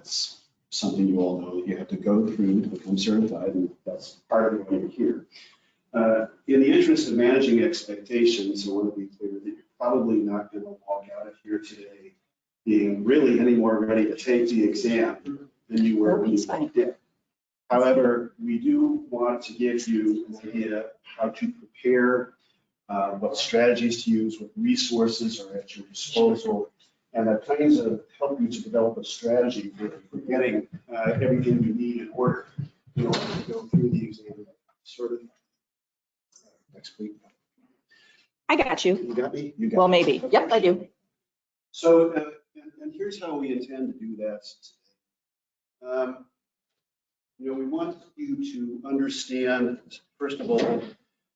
That's something you all know that you have to go through to become certified, and that's part of why you're here. In the interest of managing expectations, I want to be clear that you're probably not going to walk out of here today being really any more ready to take the exam than you were when you walked in. However, we do want to give you an idea of how to prepare, what strategies to use, what resources are at your disposal, and the plans that help you to develop a strategy for getting everything you need in order to go through the exam. Sort of next week. I got you. You got me? You got Well, me. maybe. Okay. Yep, I do. So, and here's how we intend to do that today. We want you to understand, first of all,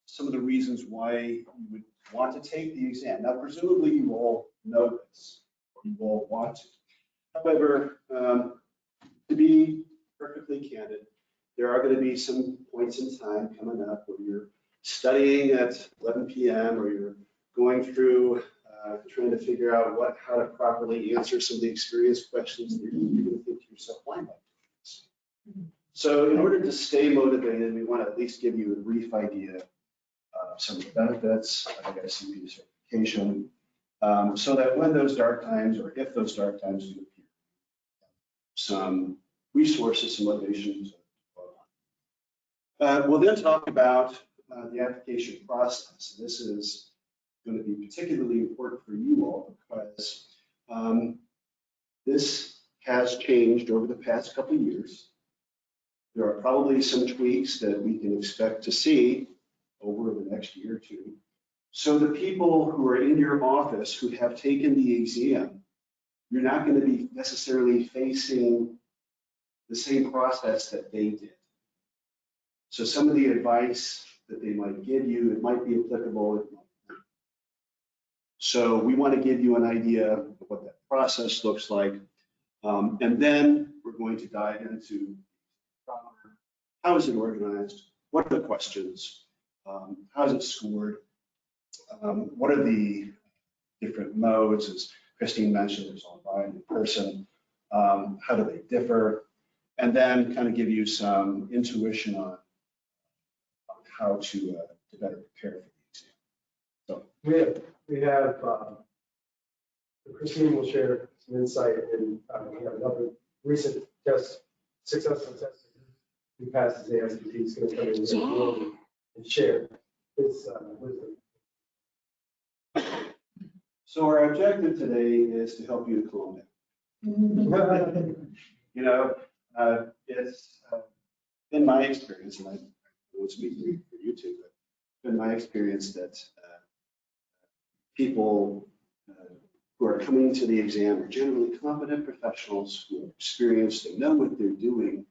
some of the reasons why you would want to take the exam. Now, presumably you all know this, or you all want to. However, to be perfectly candid, there are going to be some points in time coming up where you're studying at 11 p.m. or you're going through trying to figure out how to properly answer some of the experience questions that you're going to think to yourself, why am I doing this? So in order to stay motivated, we want to at least give you a brief idea of some of the benefits of AICP certification, so that when those dark times, or if those dark times do appear, some resources, some motivations. We'll then talk about the application process. This is going to be particularly important for you all because this has changed over the past couple of years. There are probably some tweaks that we can expect to see over the next year or two. So the people who are in your office who have taken the exam, you're not going to be necessarily facing the same process that they did. So some of the advice that they might give you, it might be applicable, it might not. So we want to give you an idea of what that process looks like. And then we're going to dive into how is it organized? What are the questions? How is it scored? What are the different modes? As Christine mentioned, there's online, in person. How do they differ? And then kind of give you some intuition on how to better prepare for the exam. So we have Christine will share some insight, and we have another recent test, successful test. Who passes AICP is going to come in and share his wisdom. So our objective today is to help you to calm down. It's been my experience, and I won't speak for you two, but it's been my experience that people who are coming to the exam are generally competent professionals who are experienced and know what they're doing,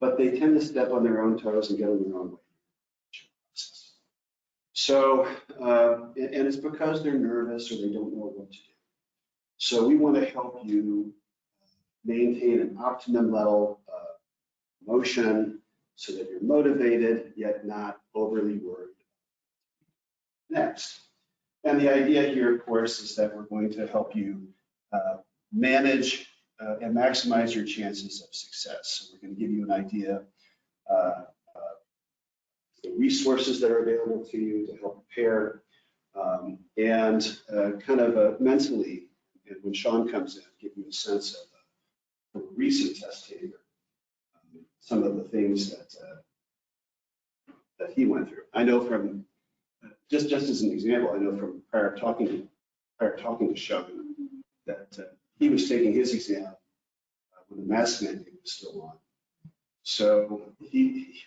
but they tend to step on their own toes and get in their own way. So, and it's because they're nervous or they don't know what to do. So we want to help you maintain an optimum level of emotion so that you're motivated, yet not overly worried. Next. And the idea here, of course, is that we're going to help you manage and maximize your chances of success. So we're going to give you an idea of the resources that are available to you to help prepare, and kind of mentally, and when Sean comes in, give you a sense of from a recent test taker, some of the things that he went through. I know from just as an example, I know from prior talking to Sean that he was taking his exam when the mask mandate was still on. So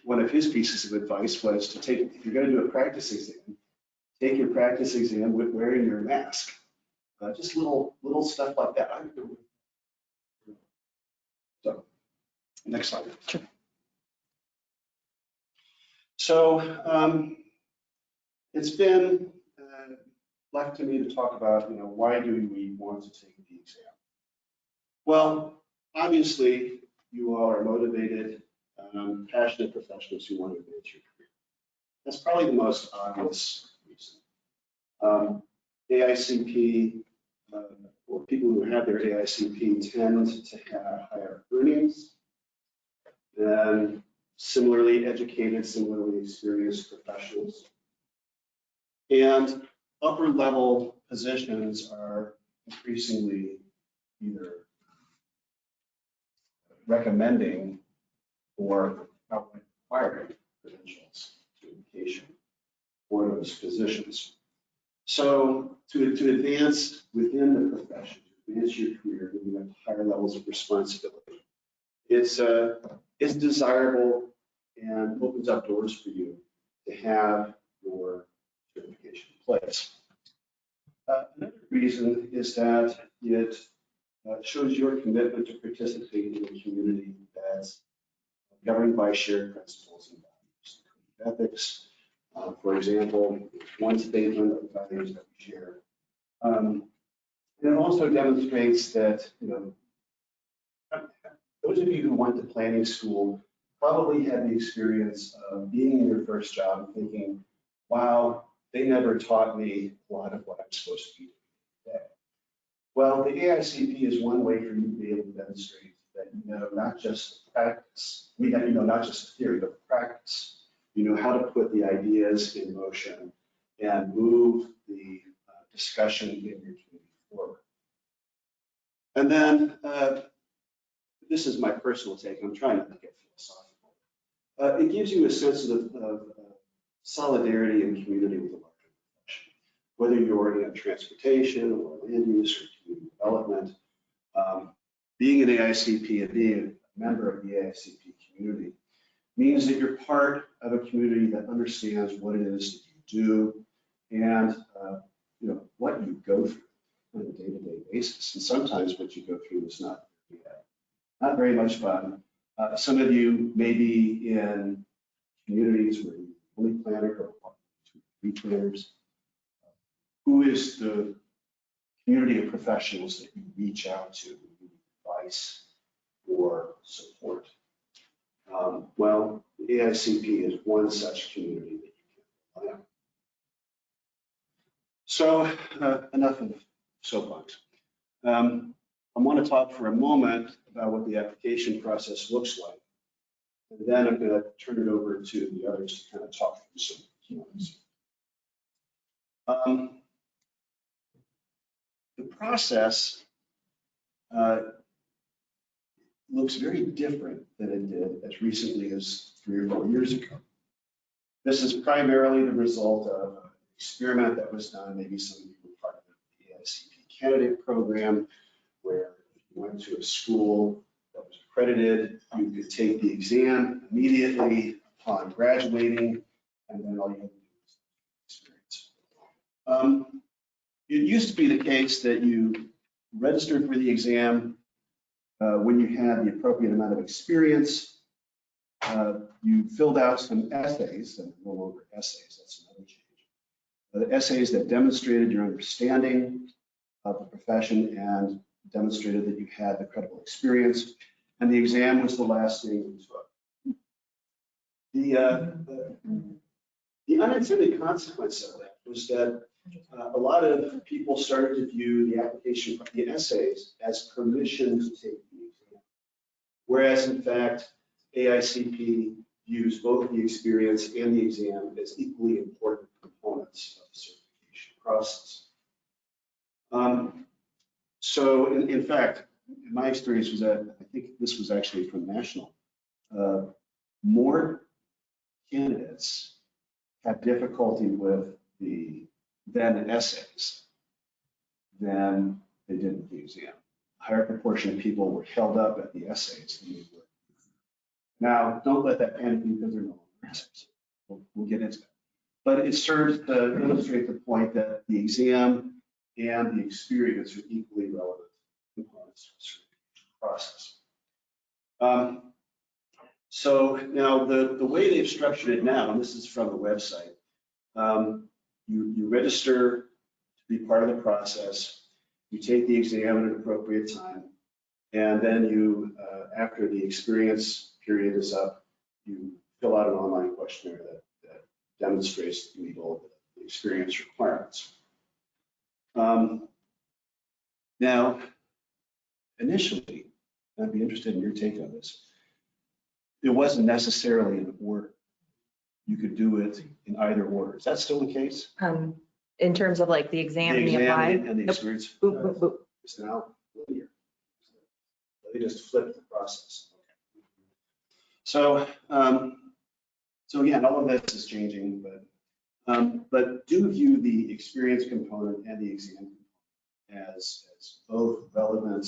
one of his pieces of advice was to take, if you're going to do a practice exam, take your practice exam with wearing your mask. Just little stuff like that. So, next slide. Sure. So it's been left to me to talk about, why do we want to take the exam? Well, obviously, you all are motivated, passionate professionals who want to advance your career. That's probably the most obvious reason. AICP or people who have their AICP tend to have higher earnings than similarly educated, similarly experienced professionals. And upper level positions are increasingly either recommending or outright requiring credentials to education for those positions. So to advance within the profession, to advance your career, you have higher levels of responsibility. It's desirable and opens up doors for you to have your certification in place. Another reason is that it shows your commitment to participate in a community that's governed by shared principles and values. Ethics, for example, one statement of values that we share. And it also demonstrates that, those of you who went to planning school probably had the experience of being in your first job and thinking, wow, they never taught me a lot of what I'm supposed to be doing today. Well, the AICP is one way for you to be able to demonstrate that you know not just practice, not just theory, but practice. You know how to put the ideas in motion and move the discussion in your community forward. And then, this is my personal take, I'm trying not to get philosophical. It gives you a sense of solidarity and community with the larger profession. Whether you're in transportation or land use or community development, being an AICP and being a member of the AICP community means that you're part of a community that understands what it is that you do and what you go through on a day-to-day basis. And sometimes what you go through is not very much fun. Some of you may be in communities where you're the only planner or 2 or 3 planners. Who is the community of professionals that you reach out to with advice or support? Well, the AICP is one such community that you can rely on. So enough of soapbox. I want to talk for a moment about what the application process looks like. And then I'm going to turn it over to the others to kind of talk through some key ones. The process looks very different than it did as recently as 3 or 4 years ago. This is primarily the result of an experiment that was done. Maybe some of you were part of the AICP candidate program, where if you went to a school that was accredited, you could take the exam immediately upon graduating, and then all you had to do was experience. It used to be the case that you registered for the exam when you had the appropriate amount of experience. You filled out some essays, and no longer essays, that's another change. The essays that demonstrated your understanding of the profession and demonstrated that you had the credible experience, and the exam was the last thing you took. The unintended consequence of that was that a lot of people started to view the application, the essays, as permission to take the exam. Whereas in fact, AICP views both the experience and the exam as equally important components of the certification process. So in fact, my experience was that, I think this was actually from National, more candidates had difficulty with the then essays than they did with the exam. A higher proportion of people were held up at the essays than they were. Now, don't let that panic you because they're no longer essays. We'll get into that. But it serves to illustrate the point that the exam and the experience are equally relevant components of the certification process. So now the way they've structured it now, and this is from the website, you register to be part of the process, you take the exam at an appropriate time, and then you, after the experience period is up, you fill out an online questionnaire that demonstrates that you meet all the experience requirements. Now, initially, I'd be interested in your take on this. It wasn't necessarily an order. You could do it in either order. Is that still the case? In terms of like the exam The and the exam applied. and the Nope. experience Boop, boop, boop. is now linear. They just flipped the process. So, so again, all of this is changing, but do view the experience component and the exam component as both relevant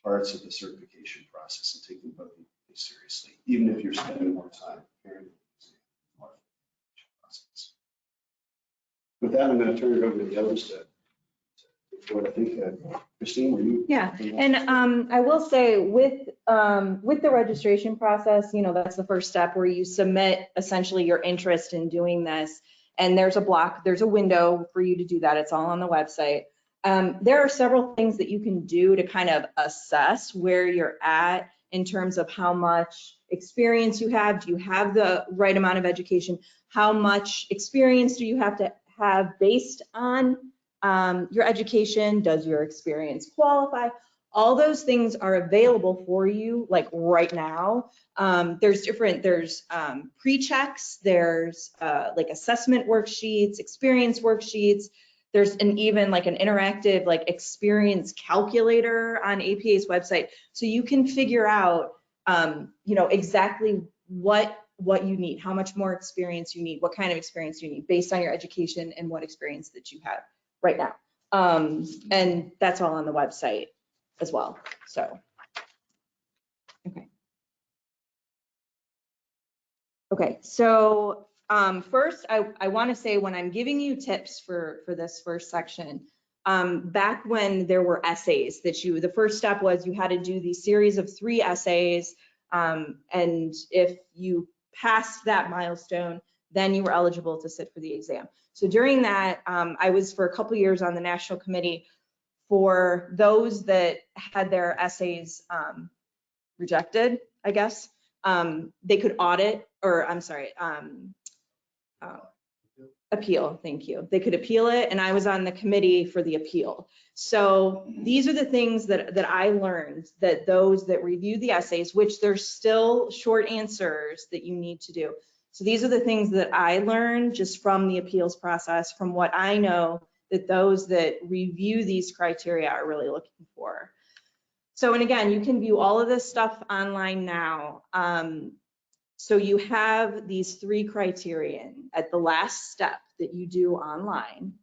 parts of the certification process and take them both seriously, even if you're spending more time preparing the exam process. With that, I'm going to turn it over to the others to what I think, Christine, were you? Yeah, and I will say with the registration process, you know, that's the first step where you submit essentially your interest in doing this. And there's a window for you to do that. It's all on the website. There are several things that you can do to kind of assess where you're at in terms of how much experience you have. Do you have the right amount of education? How much experience do you have to have based on your education? Does your experience qualify? All those things are available for you like right now. There's pre-checks, there's like assessment worksheets, experience worksheets. There's even like an interactive like experience calculator on APA's website. So you can figure out, you know, exactly what you need, how much more experience you need, what kind of experience you need based on your education and what experience that you have right now. And that's all on the website as well. So, okay. Okay, so first I want to say when I'm giving you tips for this first section, back when there were essays that the first step was you had to do the series of 3 essays, and if you passed that milestone, then you were eligible to sit for the exam. So during that, I was for a couple years on the national committee for those that had their essays rejected, I guess. They could audit, or I'm sorry, appeal, thank you. They could appeal it, and I was on the committee for the appeal. So these are the things that I learned, that those that review the essays, which there's still short answers that you need to do. So these are the things that I learned just from the appeals process, from what I know that those that review these criteria are really looking for. So, and again, you can view all of this stuff online now. So you have these 3 criterion at the last step that you do online.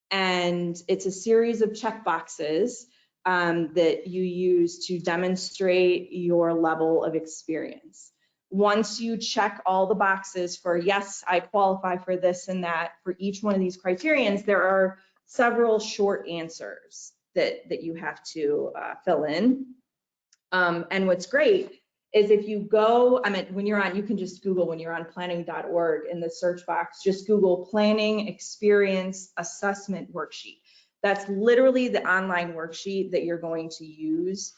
And it's a series of check boxes that you use to demonstrate your level of experience. Once you check all the boxes for, yes, I qualify for this and that, for each one of these criterions, there are several short answers that you have to fill in. And what's great is if you go, I mean, when you're on, you can just Google, when you're on planning.org in the search box, just Google planning experience assessment worksheet. That's literally the online worksheet that you're going to use.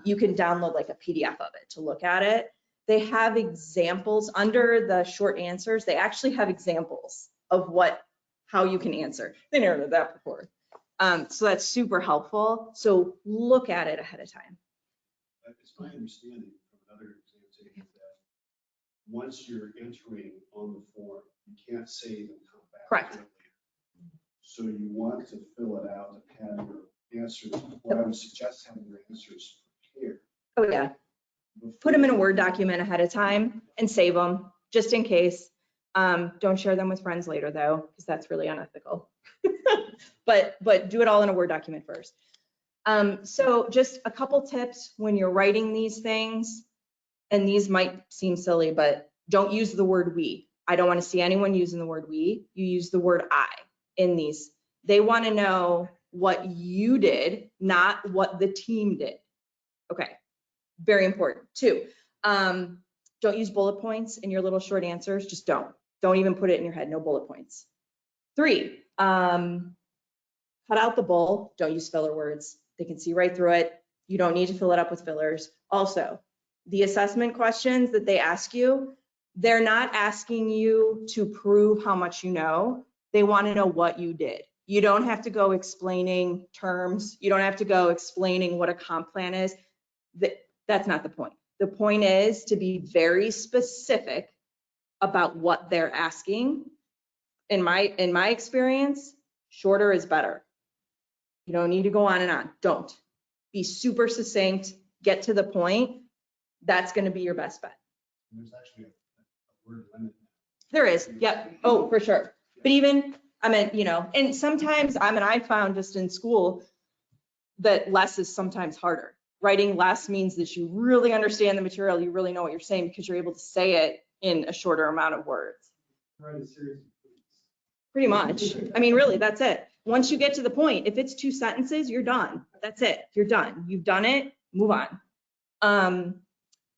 You can download like a PDF of it to look at it. They have examples under the short answers. They actually have examples of how you can answer. They never did that before. So that's super helpful. So look at it ahead of time. It's my understanding from another exam taker that once you're entering on the form, you can't save and come back. Correct. Later. So you want to fill it out and have your answers. What I would suggest having your answers prepared. Oh yeah. Put them in a Word document ahead of time and save them just in case. Don't share them with friends later though, because that's really unethical. but do it all in a Word document first. So just a couple tips when you're writing these things, and these might seem silly, but don't use the word we. I don't want to see anyone using the word we. You use the word I in these. They want to know what you did, not what the team did. Okay, very important. 2, don't use bullet points in your little short answers. Just don't. Don't even put it in your head, no bullet points. 3, cut out the bull, don't use filler words. They can see right through it. You don't need to fill it up with fillers. Also, the assessment questions that they ask you, they're not asking you to prove how much you know. They want to know what you did. You don't have to go explaining terms. You don't have to go explaining what a comp plan is. That's not the point. The point is to be very specific about what they're asking. In my experience, shorter is better. You don't need to go on and on. Don't. Be super succinct, get to the point. That's going to be your best bet. There's actually a word limit. There is, yep. Oh, for sure. But even, I mean, you know, and sometimes, I found just in school that less is sometimes harder. Writing less means that you really understand the material, you really know what you're saying because you're able to say it in a shorter amount of words. Write a series of tweets. Pretty much. I mean, really, that's it. Once you get to the point, if it's 2 sentences, you're done. That's it. You're done. You've done it, move on.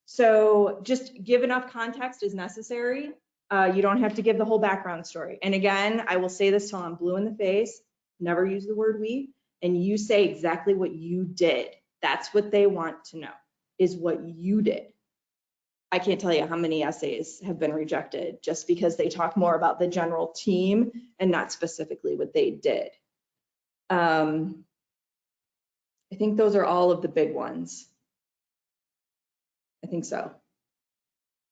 So just give enough context as necessary. You don't have to give the whole background story. And again, I will say this till I'm blue in the face, never use the word we, and you say exactly what you did. That's what they want to know, is what you did. I can't tell you how many essays have been rejected just because they talk more about the general team and not specifically what they did. I think those are all of the big ones. I think so.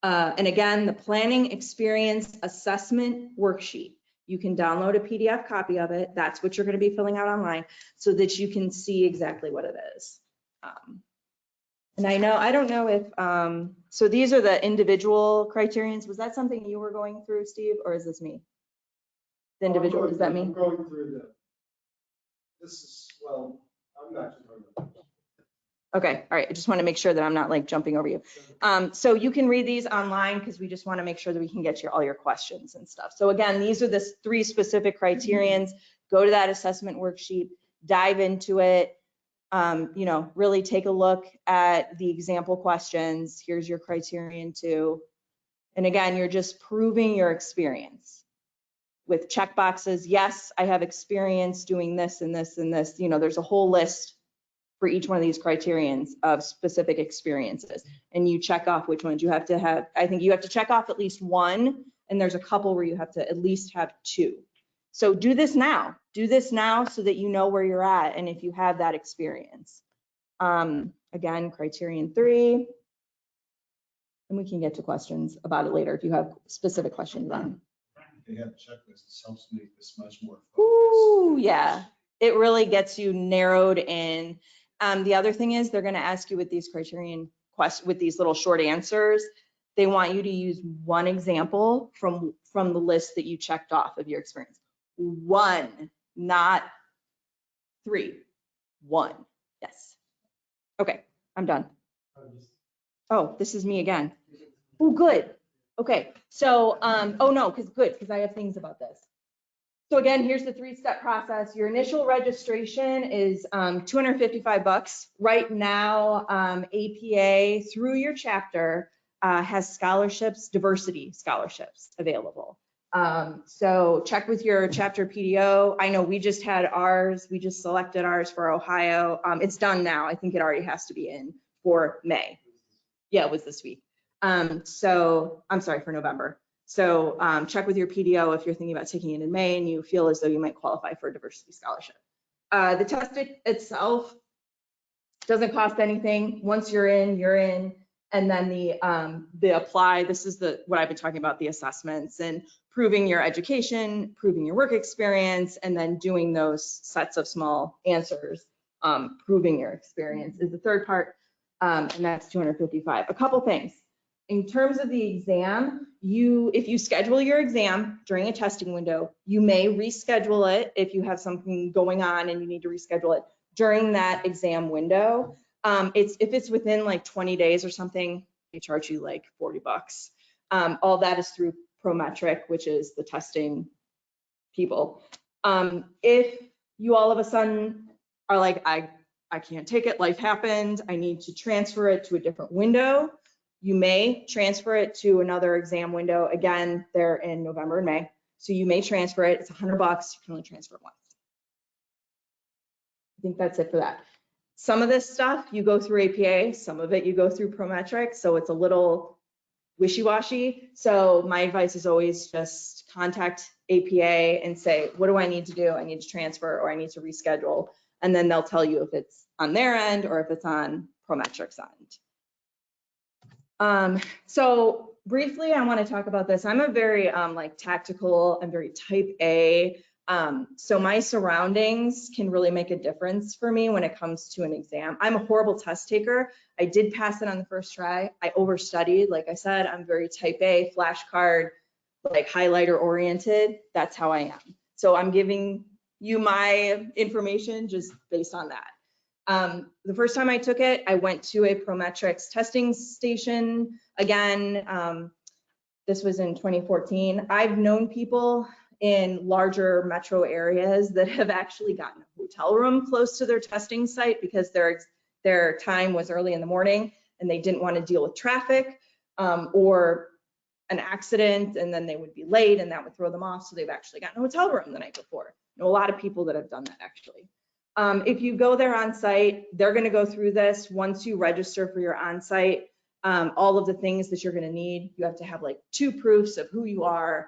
And again, the planning experience assessment worksheet. You can download a PDF copy of it. That's what you're going to be filling out online so that you can see exactly what it is. And I don't know if, so these are the individual criterions. Was that something you were going through, Steve, or is this me? The individual, does that mean? I'm going through this is, well, I'm not just talking about. Okay, all right. I just want to make sure that I'm not like jumping over you. So you can read these online because we just want to make sure that we can get all your questions and stuff. So again, these are the 3 specific criterions. Go to that assessment worksheet, dive into it. You know, really take a look at the example questions. Here's your criterion 2. And again, you're just proving your experience with check boxes. Yes, I have experience doing this and this and this. You know, there's a whole list for each one of these criterions of specific experiences. And you check off which ones you have to have. I think you have to check off at least 1, and there's a couple where you have to at least have 2. So do this now. Do this now so that you know where you're at and if you have that experience. Again, criterion 3. And we can get to questions about it later if you have specific questions on. They have a checklist. This helps make this much more focused. Ooh, yeah. It really gets you narrowed in. The other thing is they're going to ask you with these criterion questions, with these little short answers, they want you to use 1 example from the list that you checked off of your experience. 1, not 3. 1. Yes. Okay, I'm done. Oh, this is me again. Oh, good. Okay, so, oh no, because I have things about this. So again, here's the 3-step process. Your initial registration is $255. Right now, APA through your chapter has scholarships, diversity scholarships available. So check with your chapter PDO. I know we just had ours. We just selected ours for Ohio. It's done now. I think it already has to be in for May. Yeah, it was this week. So I'm sorry, for November. So check with your PDO if you're thinking about taking it in May and you feel as though you might qualify for a diversity scholarship. The test itself doesn't cost anything. Once you're in, you're in. And then the apply, this is what I've been talking about, the assessments and proving your education, proving your work experience, and then doing those sets of small answers, proving your experience is the third part, and that's $255. A couple things. In terms of the exam, if you schedule your exam during a testing window, you may reschedule it if you have something going on and you need to reschedule it during that exam window. If it's within like 20 days or something, they charge you like $40. All that is through Prometric, which is the testing people. If you all of a sudden are like, I can't take it, life happened, I need to transfer it to a different window, you may transfer it to another exam window. Again, they're in November and May. So you may transfer it. It's $100. You can only transfer it once. I think that's it for that. Some of this stuff you go through APA, some of it you go through Prometric. So it's a little wishy-washy. So my advice is always just contact APA and say, what do I need to do? I need to transfer or I need to reschedule. And then they'll tell you if it's on their end or if it's on Prometric's end. So briefly, I want to talk about this. I'm a very like tactical, I'm very type A. So my surroundings can really make a difference for me when it comes to an exam. I'm a horrible test taker. I did pass it on the first try. I overstudied. Like I said, I'm very type A, flashcard, like highlighter oriented. That's how I am. So I'm giving you my information just based on that. The first time I took it, I went to a Prometrics testing station. Again, this was in 2014. I've known people in larger metro areas that have actually gotten a hotel room close to their testing site because their time was early in the morning and they didn't want to deal with traffic or an accident, and then they would be late and that would throw them off. So they've actually gotten a hotel room the night before. I know a lot of people that have done that actually. If you go there on site, they're going to go through this. Once you register for your on site, all of the things that you're going to need, you have to have like 2 proofs of who you are.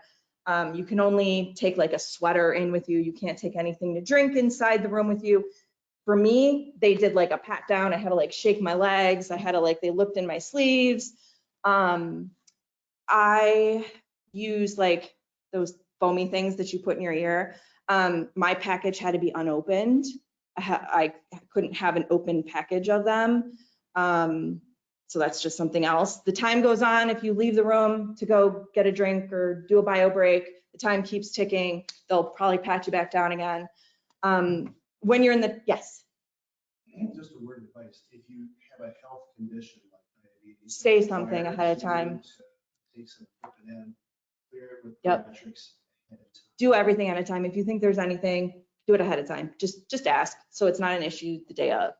You can only take like a sweater in with you. You can't take anything to drink inside the room with you. For me, they did like a pat down. I had to like shake my legs. I had to like, they looked in my sleeves. I use like those foamy things that you put in your ear. My package had to be unopened. I couldn't have an open package of them. So that's just something else. The time goes on. If you leave the room to go get a drink or do a bio break, the time keeps ticking. They'll probably pat you back down again. When you're in the, yes. Just a word of advice, if you have a health condition like diabetes. Say something ahead of time. Take some in, clear it with Yep. Prometrics ahead of time. Do everything at a time. If you think there's anything, do it ahead of time. Just ask. So it's not an issue the day of.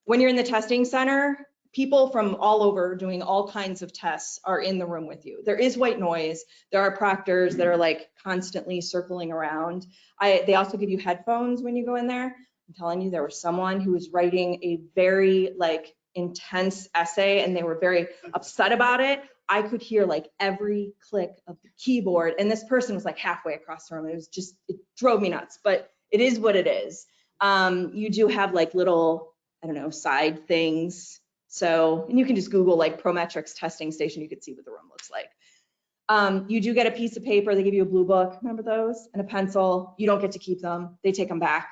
When you're in the testing center, people from all over doing all kinds of tests are in the room with you. There is white noise. There are proctors that are like constantly circling around. They also give you headphones when you go in there. I'm telling you, there was someone who was writing a very like intense essay and they were very upset about it. I could hear like every click of the keyboard, and this person was like halfway across the room. It was just, it drove me nuts, but it is what it is. You do have like little, I don't know, side things. So, and you can just Google like Prometrics testing station, you could see what the room looks like. You do get a piece of paper, they give you a blue book, remember those? And a pencil. You don't get to keep them. They take them back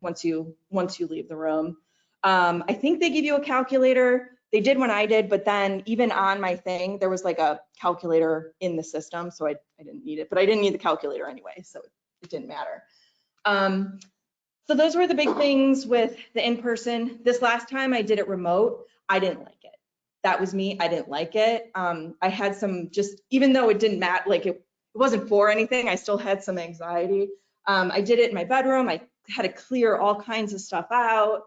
once you leave the room. I think they give you a calculator. They did when I did, but then even on my thing, there was like a calculator in the system, so I didn't need it, but I didn't need the calculator anyway, so it didn't matter. So those were the big things with the in-person. This last time I did it remote, I didn't like it. That was me, I didn't like it. I had some just, even though it didn't matter, like it wasn't for anything, I still had some anxiety. I did it in my bedroom. I had to clear all kinds of stuff out.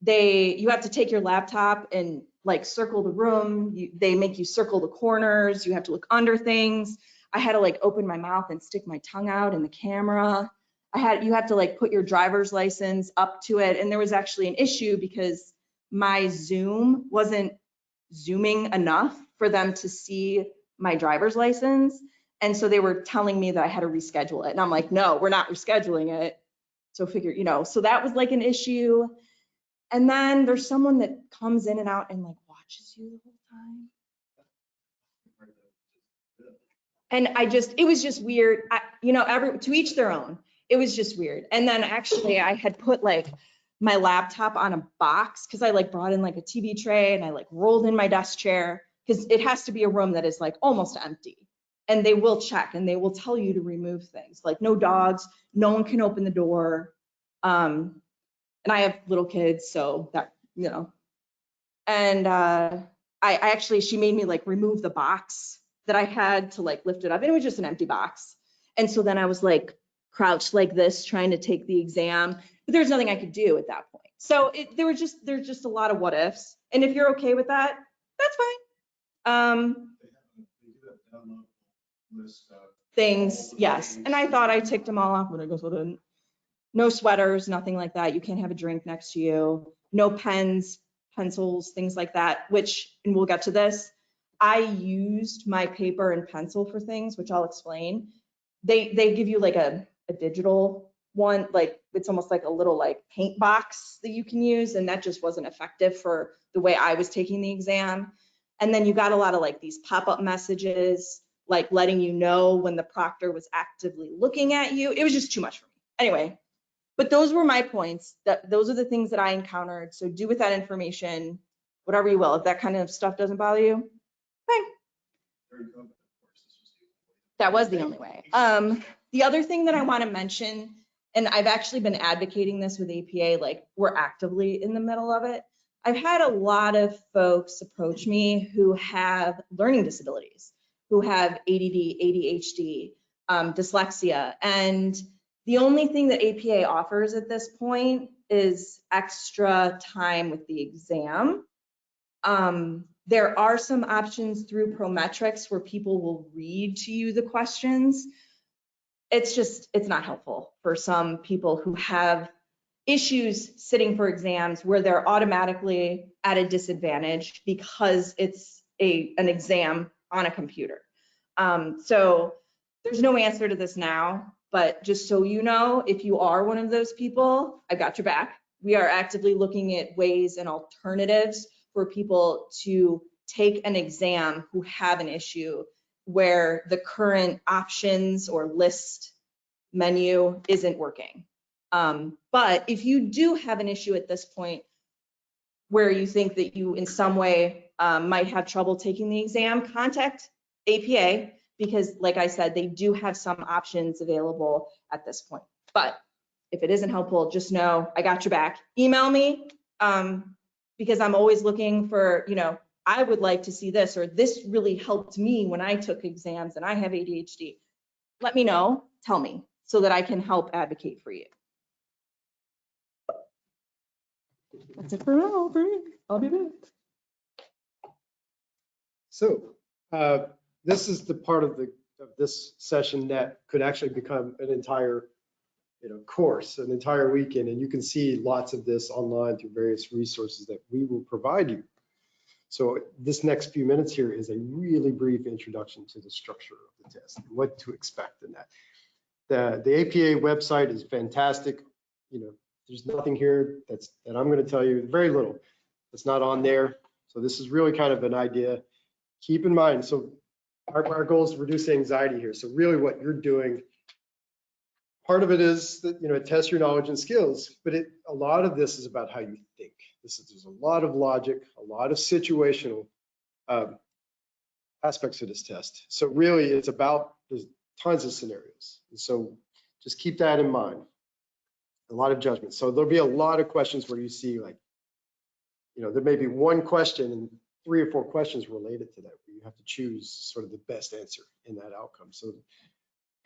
You have to take your laptop and like circle the room. They make you circle the corners. You have to look under things. I had to like open my mouth and stick my tongue out in the camera. You have to like put your driver's license up to it. And there was actually an issue because my Zoom wasn't zooming enough for them to see my driver's license. And so they were telling me that I had to reschedule it. And I'm like, no, we're not rescheduling it. So figure, so that was like an issue. And then there's someone that comes in and out and like watches you the whole time. And it was just weird. To each their own. It was just weird. And then actually I had put like my laptop on a box because I like brought in like a TV tray and I like rolled in my desk chair because it has to be a room that is like almost empty. And they will check and they will tell you to remove things like no dogs, no one can open the door. And I have little kids, so that, and she made me like remove the box that I had to like lift it up, and it was just an empty box. And so then I was like crouched like this trying to take the exam, but there's nothing I could do at that point. So there's just a lot of what ifs. And if you're okay with that, that's fine. They do have download list of Things, yes. And I thought I ticked them all off, but I guess I didn't. No sweaters, nothing like that. You can't have a drink next to you. No pens, pencils, things like that, and we'll get to this. I used my paper and pencil for things, which I'll explain. They give you like a digital one, like it's almost like a little like paint box that you can use, and that just wasn't effective for the way I was taking the exam. And then you got a lot of like these pop-up messages, like letting you know when the proctor was actively looking at you. It was just too much for me. Anyway, but those were my points. Those are the things that I encountered. So do with that information whatever you will. If that kind of stuff doesn't bother you, fine. Very good, of course, this was the- That was the only way. The other thing that I want to mention, and I've actually been advocating this with APA, like we're actively in the middle of it. I've had a lot of folks approach me who have learning disabilities, who have ADD, ADHD, dyslexia, and the only thing that APA offers at this point is extra time with the exam. There are some options through Prometrics where people will read to you the questions. It's not helpful for some people who have issues sitting for exams where they're automatically at a disadvantage because it's an exam on a computer. So there's no answer to this now, but just so you know, if you are one of those people, I got your back. We are actively looking at ways and alternatives for people to take an exam who have an issue where the current options or list menu isn't working. But if you do have an issue at this point where you think that you in some way might have trouble taking the exam, contact APA, because like I said, they do have some options available at this point. But if it isn't helpful, just know I got your back. Email me, because I'm always looking for, I would like to see this, or this really helped me when I took exams and I have ADHD. Let me know, tell me, so that I can help advocate for you. That's it for now. I'll be back. So this is the part of this session that could actually become an entire course, an entire weekend, and you can see lots of this online through various resources that we will provide you. So this next few minutes here is a really brief introduction to the structure of the test and what to expect in that. The APA website is fantastic. There's nothing here that I'm going to tell you, very little that's not on there. So this is really kind of an idea. Keep in mind, so our goal is to reduce anxiety here. So really what you're doing, part of it is that, it tests your knowledge and skills, but a lot of this is about how you think. There's a lot of logic, a lot of situational aspects of this test. So really it's about, there's tons of scenarios. And so just keep that in mind. A lot of judgment. So there'll be a lot of questions where you see like, there may be one question and 3 or 4 questions related to that, where you have to choose sort of the best answer in that outcome. So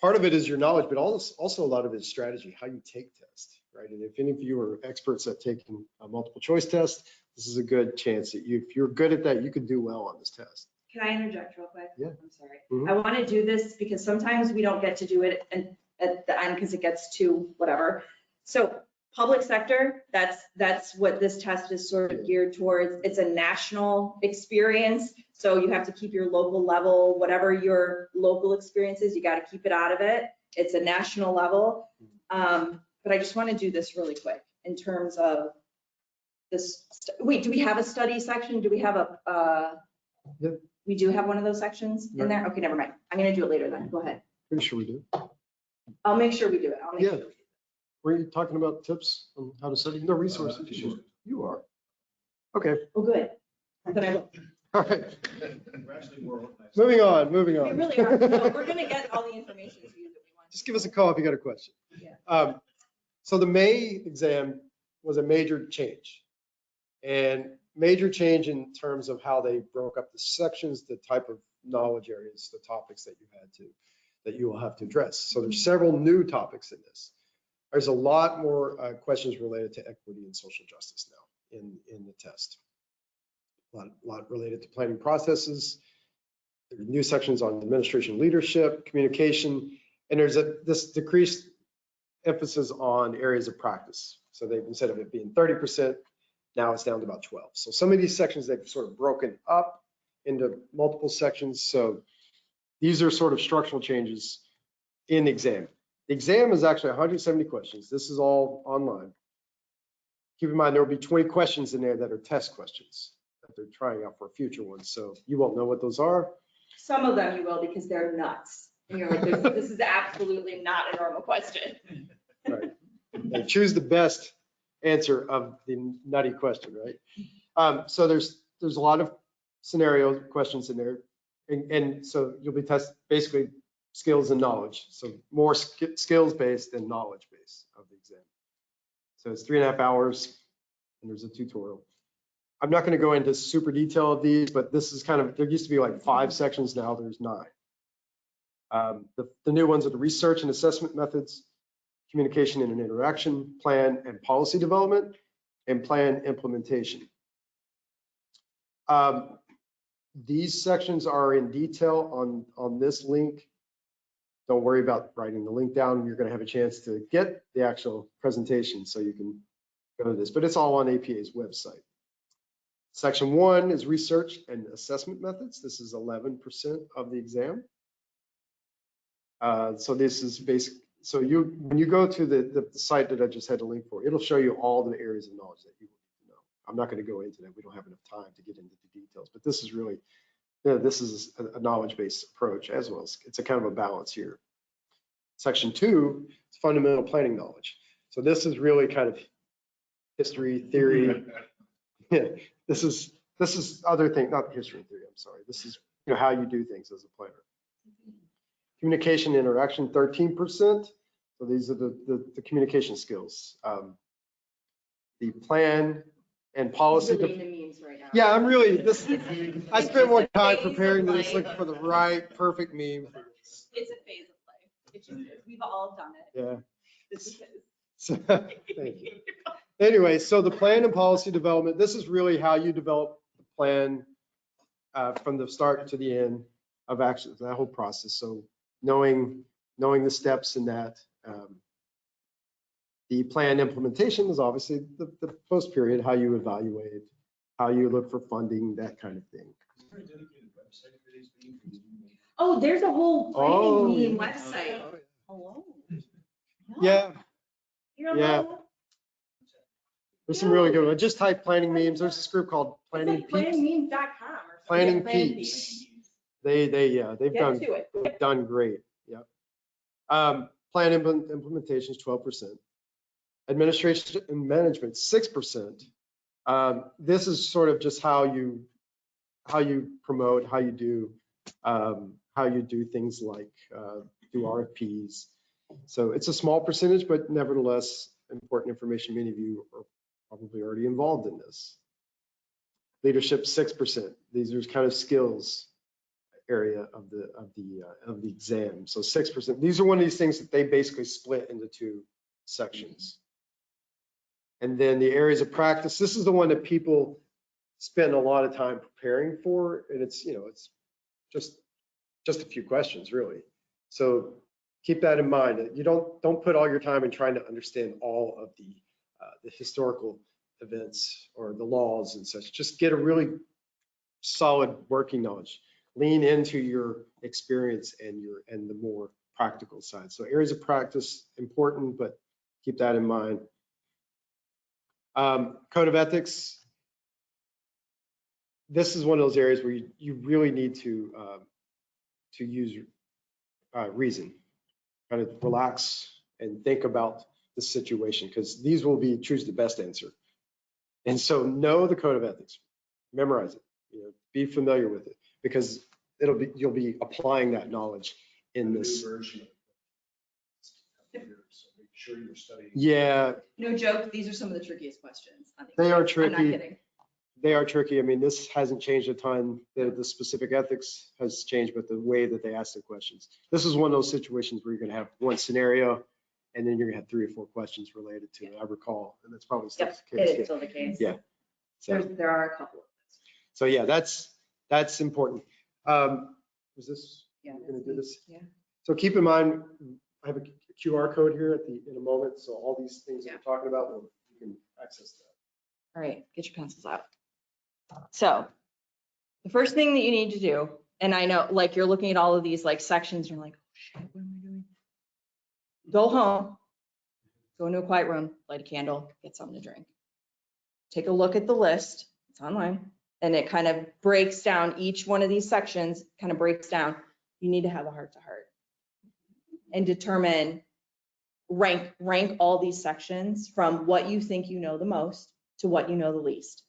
part of it is your knowledge, but also a lot of it is strategy, how you take tests, right? And if any of you are experts at taking a multiple choice test, this is a good chance that if you're good at that, you can do well on this test. Can I interject real quick? Yeah. I'm sorry. Mhm. I want to do this because sometimes we don't get to do it at the end because it gets too whatever. So public sector, that's what this test is sort of geared towards. It's a national experience. So you have to keep your local level, whatever your local experience is, you got to keep it out of it. It's a national level. But I just want to do this really quick in terms of this. Wait, do we have a study section? Do we have Yep. We do have one of those sections in Right. there? Okay, never mind. I'm going to do it later then. Go ahead. Pretty sure we do. I'll make sure we do it. I'll make Yeah. sure we do it. Were you talking about tips on how to study? No resources. Sure. You are. Okay. Oh, good. Then I will. All right. We're actually more organized. Moving on. We really are. No, we're going to get all the information to you that we want. Just give us a call if you got a question. Yeah. So the May exam was a major change, and major change in terms of how they broke up the sections, the type of knowledge areas, the topics that you will have to address. So there's several new topics in this. There's a lot more questions related to equity and social justice now in the test. A lot related to planning processes. There are new sections on administration, leadership, communication, and there's this decreased emphasis on areas of practice. So they've, instead of it being 30%, now it's down to about 12. So some of these sections they've sort of broken up into multiple sections. So these are sort of structural changes in the exam. The exam is actually 170 questions. This is all online. Keep in mind, there will be 20 questions in there that are test questions that they're trying out for a future one. So you won't know what those are. Some of them you will because they're nuts. And you're like, this is absolutely not a normal question. Right. They choose the best answer of the nutty question, right? So there's a lot of scenario questions in there. And so you'll be tested basically skills and knowledge. So more skills based than knowledge based of the exam. So it's 3.5 hours and there's a tutorial. I'm not going to go into super detail of these, but this is kind of, there used to be like 5 sections, now there's 9. The new ones are the research and assessment methods, communication and interaction, plan and policy development, and plan implementation. These sections are in detail on this link. Don't worry about writing the link down. You're going to have a chance to get the actual presentation so you can go to this, but it's all on APA's website. Section 1 is research and assessment methods. This is 11% of the exam. So this is basic. So when you go to the site that I just had a link for, it'll show you all the areas of knowledge that you need to know. I'm not going to go into that. We don't have enough time to get into the details, but this is really, this is a knowledge-based approach as well. It's a kind of a balance here. Section 2 is fundamental planning knowledge. So this is really kind of history, theory. Yeah, this is other thing, not history and theory, I'm sorry. This is how you do things as a planner. Communication interaction, 13%. So these are the communication skills. The plan and policy. You're really into memes right now. Yeah, I'm really, I spent more time preparing this, looking for the right, perfect meme. It's a phase of life. It just is. We've all done it. Yeah. This is it. So, thank you. Anyway, so the plan and policy development, this is really how you develop the plan from the start to the end of action, that whole process. So knowing the steps in that. The plan implementation is obviously the post period, how you evaluate, how you look for funding, that kind of thing. Is there a dedicated website for these meetings? Oh, there's a whole planning meme yeah. website. Hello. Yeah, You don't yeah. know? There's some really good ones. Just type planning memes. There's this group called Planning It's like Peeps. planningmemes.com or something. Planning Yeah, Planning Peeps. Peeps. They've Get to it. done great. Yeah. Plan implementation is 12%. Administration and management, 6%. This is sort of just how you promote, how you do things like do RFPs. So it's a small percentage, but nevertheless important information. Many of you are probably already involved in this. Leadership, 6%. These are kind of skills area of the exam. So 6%. These are one of these things that they basically split into 2 sections. And then the areas of practice, this is the one that people spend a lot of time preparing for. And it's, it's just a few questions really. So keep that in mind. You don't put all your time in trying to understand all of the historical events or the laws and such. Just get a really solid working knowledge. Lean into your experience and the more practical side. So areas of practice, important, but keep that in mind. Code of ethics. This is one of those areas where you really need to use reason, kind of relax and think about the situation, because these will be choose the best answer. And so know the code of ethics, memorize it, be familiar with it, because you'll be applying that knowledge in this version. So make sure you're studying. Yeah. No joke, these are some of the trickiest questions. They are I'm tricky. not kidding. They are tricky. I mean, this hasn't changed a ton. The specific ethics has changed, but the way that they ask the questions. This is one of those situations where you're going to have one scenario, and then you're going to have 3 or 4 questions related to it. I recall, and that's probably still Yep, the it case. is still the case. Yeah. So, There are a couple of those. so yeah, that's important. Was this? Yeah. We're going to do this. Yeah. So keep in mind, I have a QR code here in a moment. So all these things that we're talking about, you can access that. All right, get your pencils out. So The first thing that you need to do, and I know like you're looking at all of these like sections, you're like, oh shit, what am I doing? Go home, go into a quiet room, light a candle, get something to drink. Take a look at the list, it's online, and it kind of breaks down each one of these sections, kind of breaks down. You need to have a heart to heart and determine, rank all these sections from what you think you know the most to what you know the least.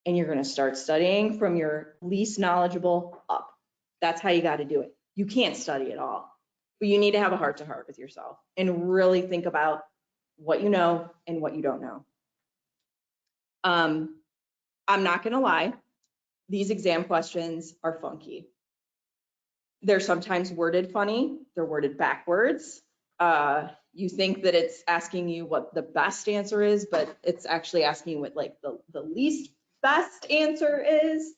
And you're going to start studying from your least knowledgeable up. That's how you got to do it. You can't study at all, but you need to have a heart to heart with yourself and really think about what you know and what you don't know. I'm not going to lie. These exam questions are funky. They're sometimes worded funny. They're worded backwards. You think that it's asking you what the best answer is, but it's actually asking you what like the least best answer is.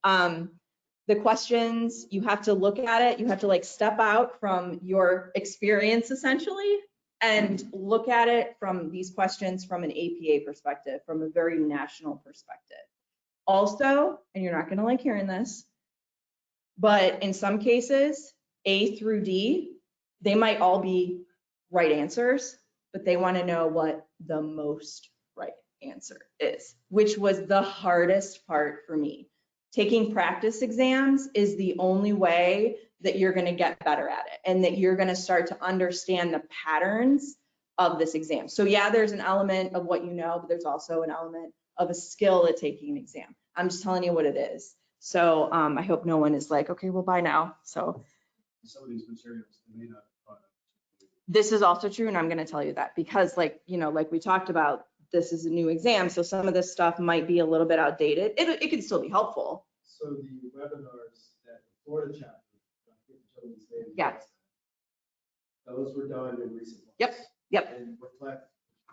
The questions, you have to look at it. You have to like step out from your experience essentially and look at it from these questions from an APA perspective, from a very national perspective. Also, and you're not going to like hearing this, but in some cases, A through D, they might all be right answers, but they want to know what the most right answer is, which was the hardest part for me. Taking practice exams is the only way that you're going to get better at it and that you're going to start to understand the patterns of this exam. So yeah, there's an element of what you know, but there's also an element of a skill at taking an exam. I'm just telling you what it is. So I hope no one is like, okay, well, bye now. So Some of these materials they may not. this is also true, and I'm going to tell you that because like, you know, like we talked about, this is a new exam, so some of this stuff might be a little bit outdated. It can still be helpful. So the webinars that the Florida chapter, I think Joey's name. Yeah. Those were done in recent months. Yep. And reflect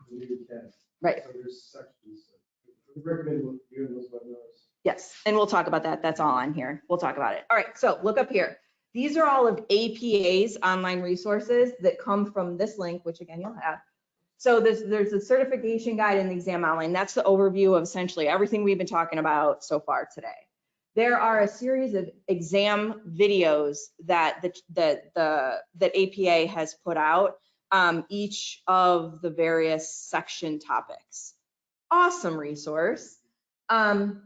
the new test. Right. So there's sections. We recommend doing those webinars. Yes, and we'll talk about that. That's all on here. We'll talk about it. All right, so look up here. These are all of APA's online resources that come from this link, which again, you'll have. So there's a certification guide in the exam outline. That's the overview of essentially everything we've been talking about so far today. There are a series of exam videos that APA has put out, each of the various section topics. Awesome resource. The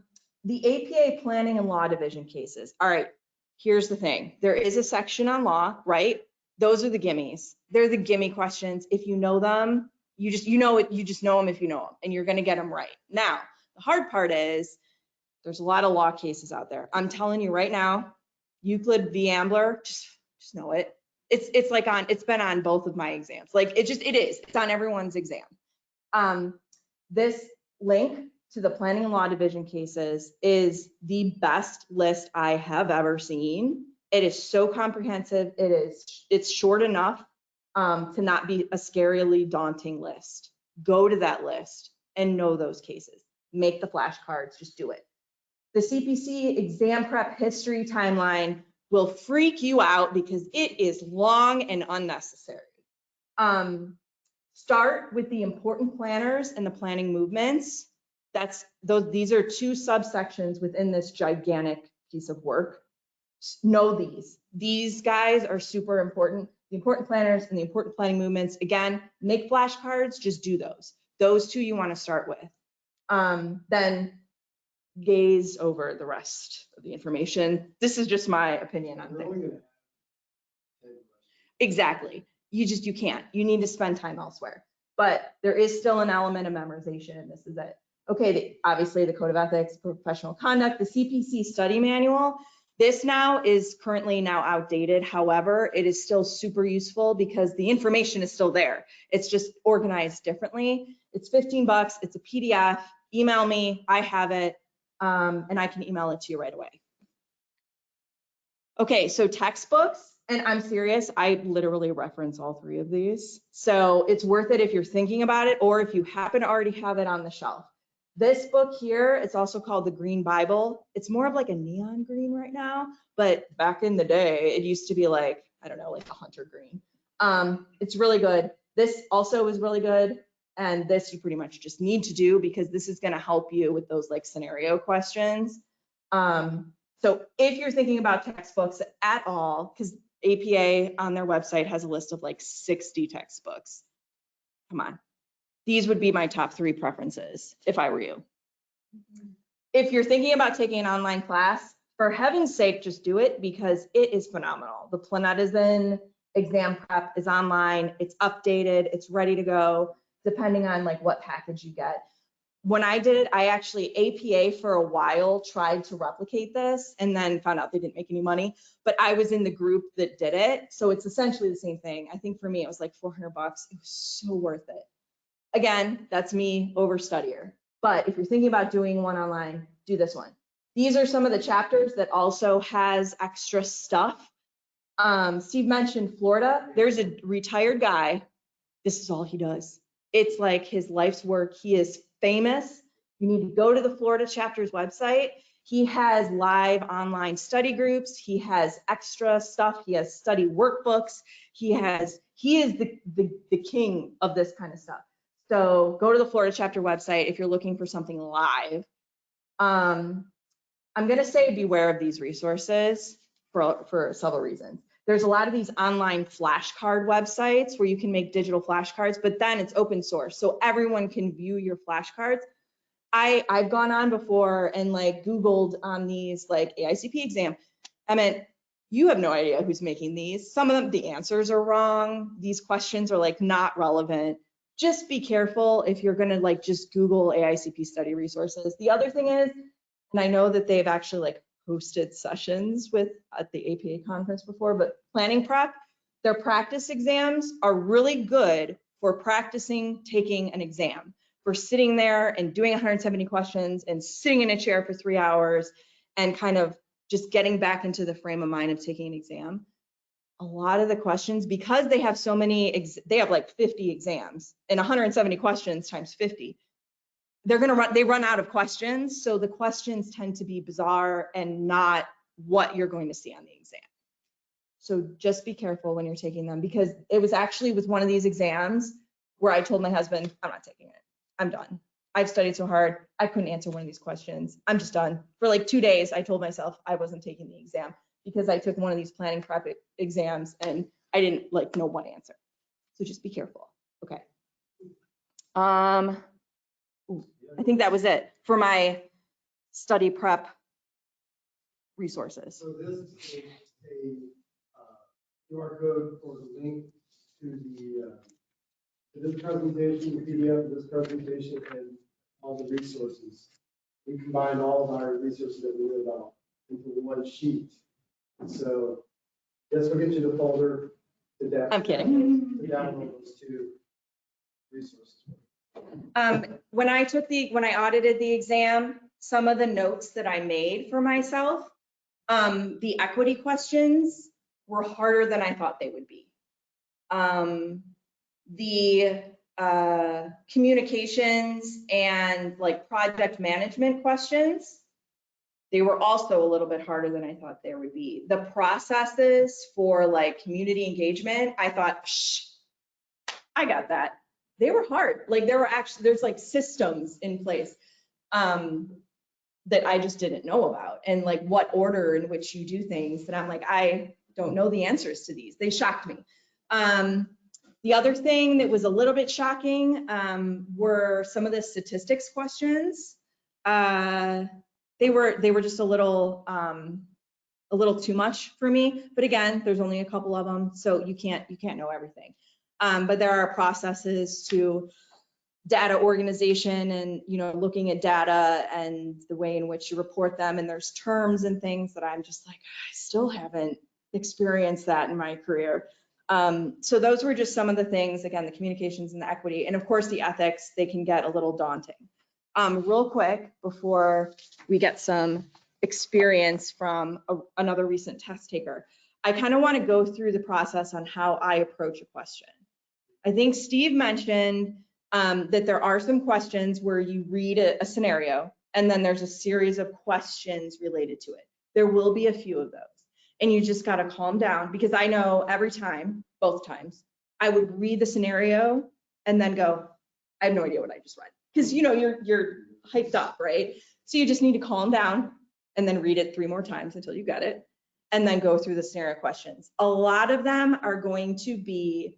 APA Planning and Law Division cases. All right, here's the thing. There is a section on law, right? Those are the gimmies. They're the gimme questions. If you know them, you just know them if you know them, and you're going to get them right. Now, the hard part is there's a lot of law cases out there. I'm telling you right now, Euclid v. Ambler, just know it. It's like it's been on both of my exams. Like it is. It's on everyone's exam. This link to the Planning and Law Division cases is the best list I have ever seen. It is so comprehensive. It's short enough to not be a scarily daunting list. Go to that list and know those cases. Make the flashcards, just do it. The CPC exam prep history timeline will freak you out because it is long and unnecessary. Start with the important planners and the planning movements. These are two subsections within this gigantic piece of work. Know these. These guys are super important. The important planners and the important planning movements. Again, make flashcards, just do those. Those two you want to start with. Then gaze over the rest of the information. This is just my opinion on things. Exactly. You can't. You need to spend time elsewhere. But there is still an element of memorization, and this is it. Okay, obviously the Code of Ethics, Professional Conduct, the CPC study manual. This now is currently now outdated. However, it is still super useful because the information is still there. It's just organized differently. It's $15. It's a PDF. Email me. I have it, and I can email it to you right away. Okay, so textbooks, and I'm serious, I literally reference all three of these. So it's worth it if you're thinking about it or if you happen to already have it on the shelf. This book here, it's also called the Green Bible. It's more of like a neon green right now, but back in the day, it used to be like, I don't know, like a hunter green. It's really good. This also is really good. And this you pretty much just need to do because this is gonna help you with those like scenario questions. So if you're thinking about textbooks at all, because APA on their website has a list of like 60 textbooks. Come on. These would be my top 3 preferences if I were you. If you're thinking about taking an online class, for heaven's sake, just do it because it is phenomenal. The Planet is in, exam prep is online, it's updated, it's ready to go, depending on like what package you get. When I did it, I actually, APA for a while tried to replicate this and then found out they didn't make any money, but I was in the group that did it. So it's essentially the same thing. I think for me, it was like $400. It was so worth it. Again, that's me overstudier. But if you're thinking about doing one online, do this one. These are some of the chapters that also has extra stuff. Steve mentioned Florida. There's a retired guy. This is all he does. It's like his life's work. He is famous. You need to go to the Florida chapter's website. He has live online study groups. He has extra stuff. He has study workbooks. He is the king of this kind of stuff. So go to the Florida chapter website if you're looking for something live. I'm going to say beware of these resources for several reasons. There's a lot of these online flashcard websites where you can make digital flashcards, but then it's open source, so everyone can view your flashcards. I've gone on before and like Googled on these like AICP exam. I mean, you have no idea who's making these. Some of them, the answers are wrong. These questions are like not relevant. Just be careful if you're gonna like just Google AICP study resources. The other thing is, and I know that they've actually like hosted sessions at the APA conference before, but planning prep, their practice exams are really good for practicing taking an exam, for sitting there and doing 170 questions and sitting in a chair for 3 hours and kind of just getting back into the frame of mind of taking an exam. A lot of the questions, because they have so many, they have like 50 exams and 170 questions times 50. They run out of questions. So the questions tend to be bizarre and not what you're going to see on the exam. So just be careful when you're taking them, because it was actually with one of these exams where I told my husband, I'm not taking it. I'm done. I've studied so hard. I couldn't answer one of these questions. I'm just done. For like 2 days, I told myself I wasn't taking the exam because I took one of these planning prep exams and I didn't like know one answer. So just be careful. Okay. I think that was it for my study prep resources. So this is a QR code or the link to this presentation, the PDF of this presentation, and all the resources. We combine all of our resources that we know about into one sheet. So this will get you the folder. I'm kidding. To download those 2 resources. When I audited the exam, some of the notes that I made for myself, the equity questions were harder than I thought they would be. The communications and like project management questions, they were also a little bit harder than I thought they would be. The processes for like community engagement, I thought, I got that. They were hard. Like there's like systems in place that I just didn't know about, and like what order in which you do things that I'm like, I don't know the answers to these. They shocked me. The other thing that was a little bit shocking were some of the statistics questions. They were just a little too much for me. But again, there's only a couple of them, so you can't know everything. But there are processes to data organization and looking at data and the way in which you report them, and there's terms and things that I'm just like, I still haven't experienced that in my career. So those were just some of the things, again, the communications and the equity, and of course the ethics, they can get a little daunting. Real quick, before we get some experience from another recent test taker, I kind of want to go through the process on how I approach a question. I think Steve mentioned that there are some questions where you read a scenario and then there's a series of questions related to it. There will be a few of those, and you just got to calm down, because I know every time, both times, I would read the scenario and then go, I have no idea what I just read, because you're hyped up, right? So you just need to calm down and then read it 3 more times until you get it, and then go through the scenario questions. A lot of them are going to be,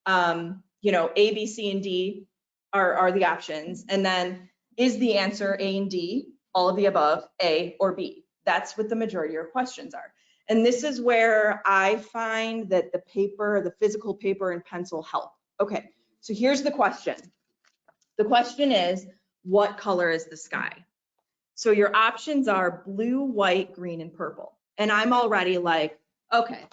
you know, A, B, C, and D are the options. And then is the answer A and D, all of the above, A or B? That's what the majority of your questions are. And this is where I find that the paper, the physical paper and pencil help. Okay, so here's the question. The question is, what color is the sky? So your options are blue, white, green, and purple. And I'm already like, okay.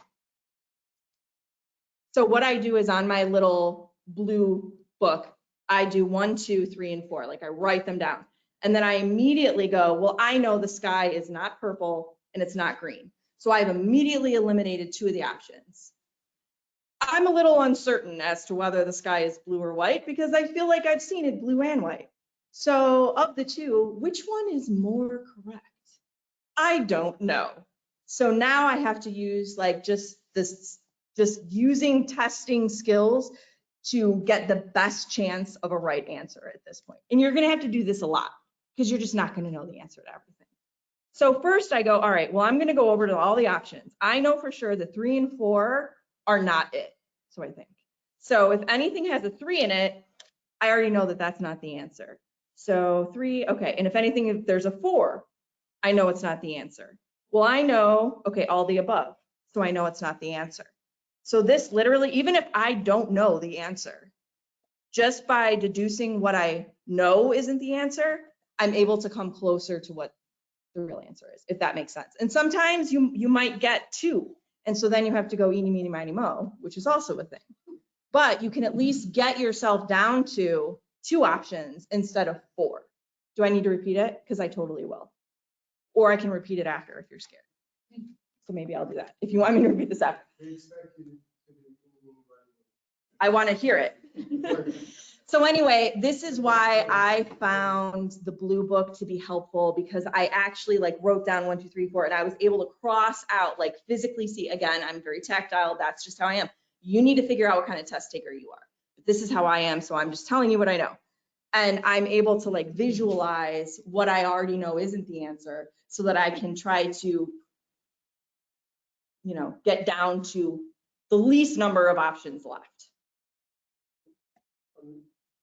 So what I do is on my little blue book, I do 1, 2, 3, and 4. Like I write them down. And then I immediately go, well, I know the sky is not purple and it's not green. So I've immediately eliminated 2 of the options. I'm a little uncertain as to whether the sky is blue or white because I feel like I've seen it blue and white. So of the 2, which one is more correct? I don't know. So now I have to use like just using testing skills to get the best chance of a right answer at this point. And you're gonna have to do this a lot because you're just not gonna know the answer to everything. So first I go, all right, well, I'm gonna go over to all the options. I know for sure the 3 and 4 are not it, so I think. So if anything has a 3 in it, I already know that that's not the answer. So 3, okay, and if anything, if there's a 4, I know it's not the answer. Well, I know, okay, all the above, so I know it's not the answer. So this literally, even if I don't know the answer, just by deducing what I know isn't the answer, I'm able to come closer to what the real answer is, if that makes sense. And sometimes you might get 2, and so then you have to go eeny, meeny, miny, mo, which is also a thing. But you can at least get yourself down to 2 options instead of 4. Do I need to repeat it? Because I totally will. Or I can repeat it after if you're scared. So maybe I'll do that. If you want me to repeat this after. I want to hear it. So anyway, this is why I found the blue book to be helpful because I actually like wrote down 1, 2, 3, 4, and I was able to cross out, like physically see. Again, I'm very tactile. That's just how I am. You need to figure out what kind of test taker you are. This is how I am. So I'm just telling you what I know. And I'm able to like visualize what I already know isn't the answer so that I can try to, you know, get down to the least number of options left.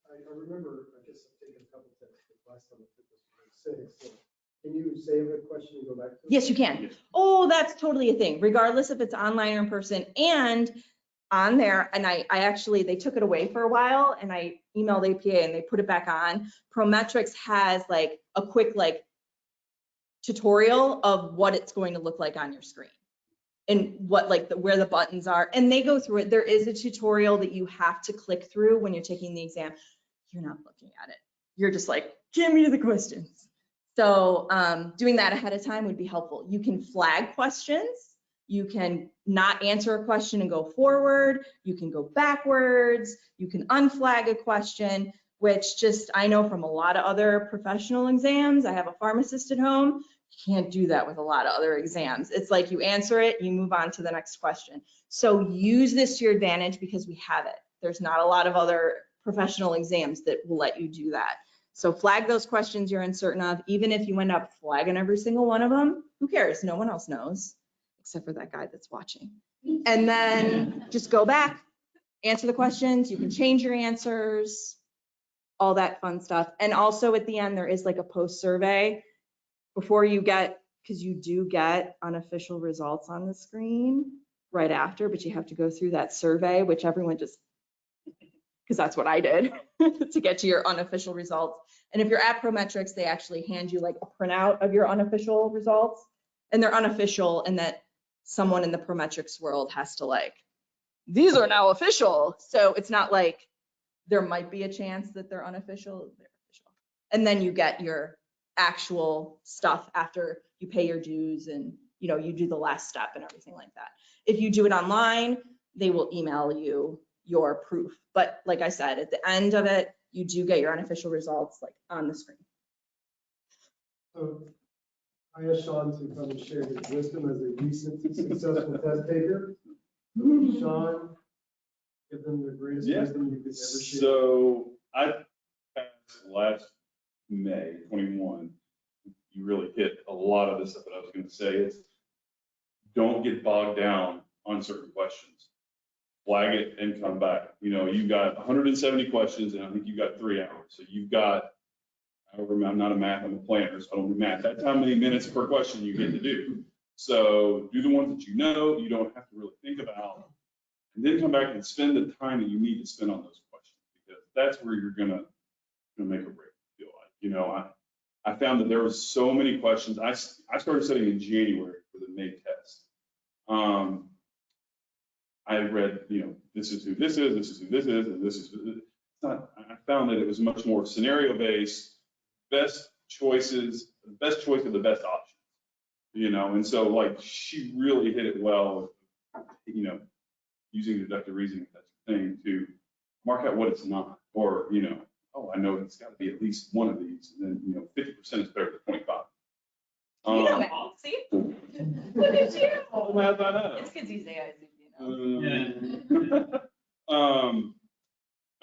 I remember, I guess I've taken a couple of tests, but last time I took was 6. So can you save a question and go back to it? Yes, you can. Oh, that's totally a thing, regardless if it's online or in person. And on there, and I actually, they took it away for a while and I emailed APA and they put it back on. Prometrics has like a quick like tutorial of what it's going to look like on your screen and what like where the buttons are. And they go through it. There is a tutorial that you have to click through when you're taking the exam. You're not looking at it. You're just like, get me to the questions. So doing that ahead of time would be helpful. You can flag questions. You can not answer a question and go forward. You can go backwards. You can unflag a question, which just, I know from a lot of other professional exams, I have a pharmacist at home. You can't do that with a lot of other exams. It's like you answer it, you move on to the next question. So use this to your advantage because we have it. There's not a lot of other professional exams that will let you do that. So flag those questions you're uncertain of. Even if you end up flagging every single one of them, who cares? No one else knows, except for that guy that's watching. And then just go back, answer the questions. You can change your answers, all that fun stuff. And also at the end, there is like a post survey before you get, because you do get unofficial results on the screen right after, but you have to go through that survey, which everyone just, because that's what I did to get to your unofficial results. And if you're at Prometrics, they actually hand you like a printout of your unofficial results, and they're unofficial and that someone in the Prometrics world has to like, these are now official. So it's not like there might be a chance that they're unofficial, they're official. And then you get your actual stuff after you pay your dues and you know, you do the last step and everything like that. If you do it online, they will email you your proof. But like I said, at the end of it, you do get your unofficial results like on the screen. So I asked Sean to come and share his wisdom as a recent successful test taker. Sean, give them the greatest wisdom you could ever share. So I passed last May 21 you really hit a lot of the stuff that I was going to say. Is don't get bogged down on certain questions. Flag it and come back. You know, you've got 170 questions, and I think you've got 3 hours. So you've got, however, I'm not a math, I'm a planner, so I don't do math. That's how many minutes per question you get to do. So do the ones that you know, you don't have to really think about, and then come back and spend the time that you need to spend on those questions, because that's where you're gonna make or break, I feel like. You know, I found that there was so many questions. I started studying in January for the May test. I read, you know, this is who this is, this is who this is, and this is who this is. I found that it was much more scenario-based, best choices, the best choice of the best option, you know, and so like she really hit it well, you know, using deductive reasoning, that's the thing, to mark out what it's not, or, you know, oh, I know it's got to be at least one of these, and then, you know, 50% is better than 25. You know math, see? Look at you. All the math I know. It's because he's AICP, I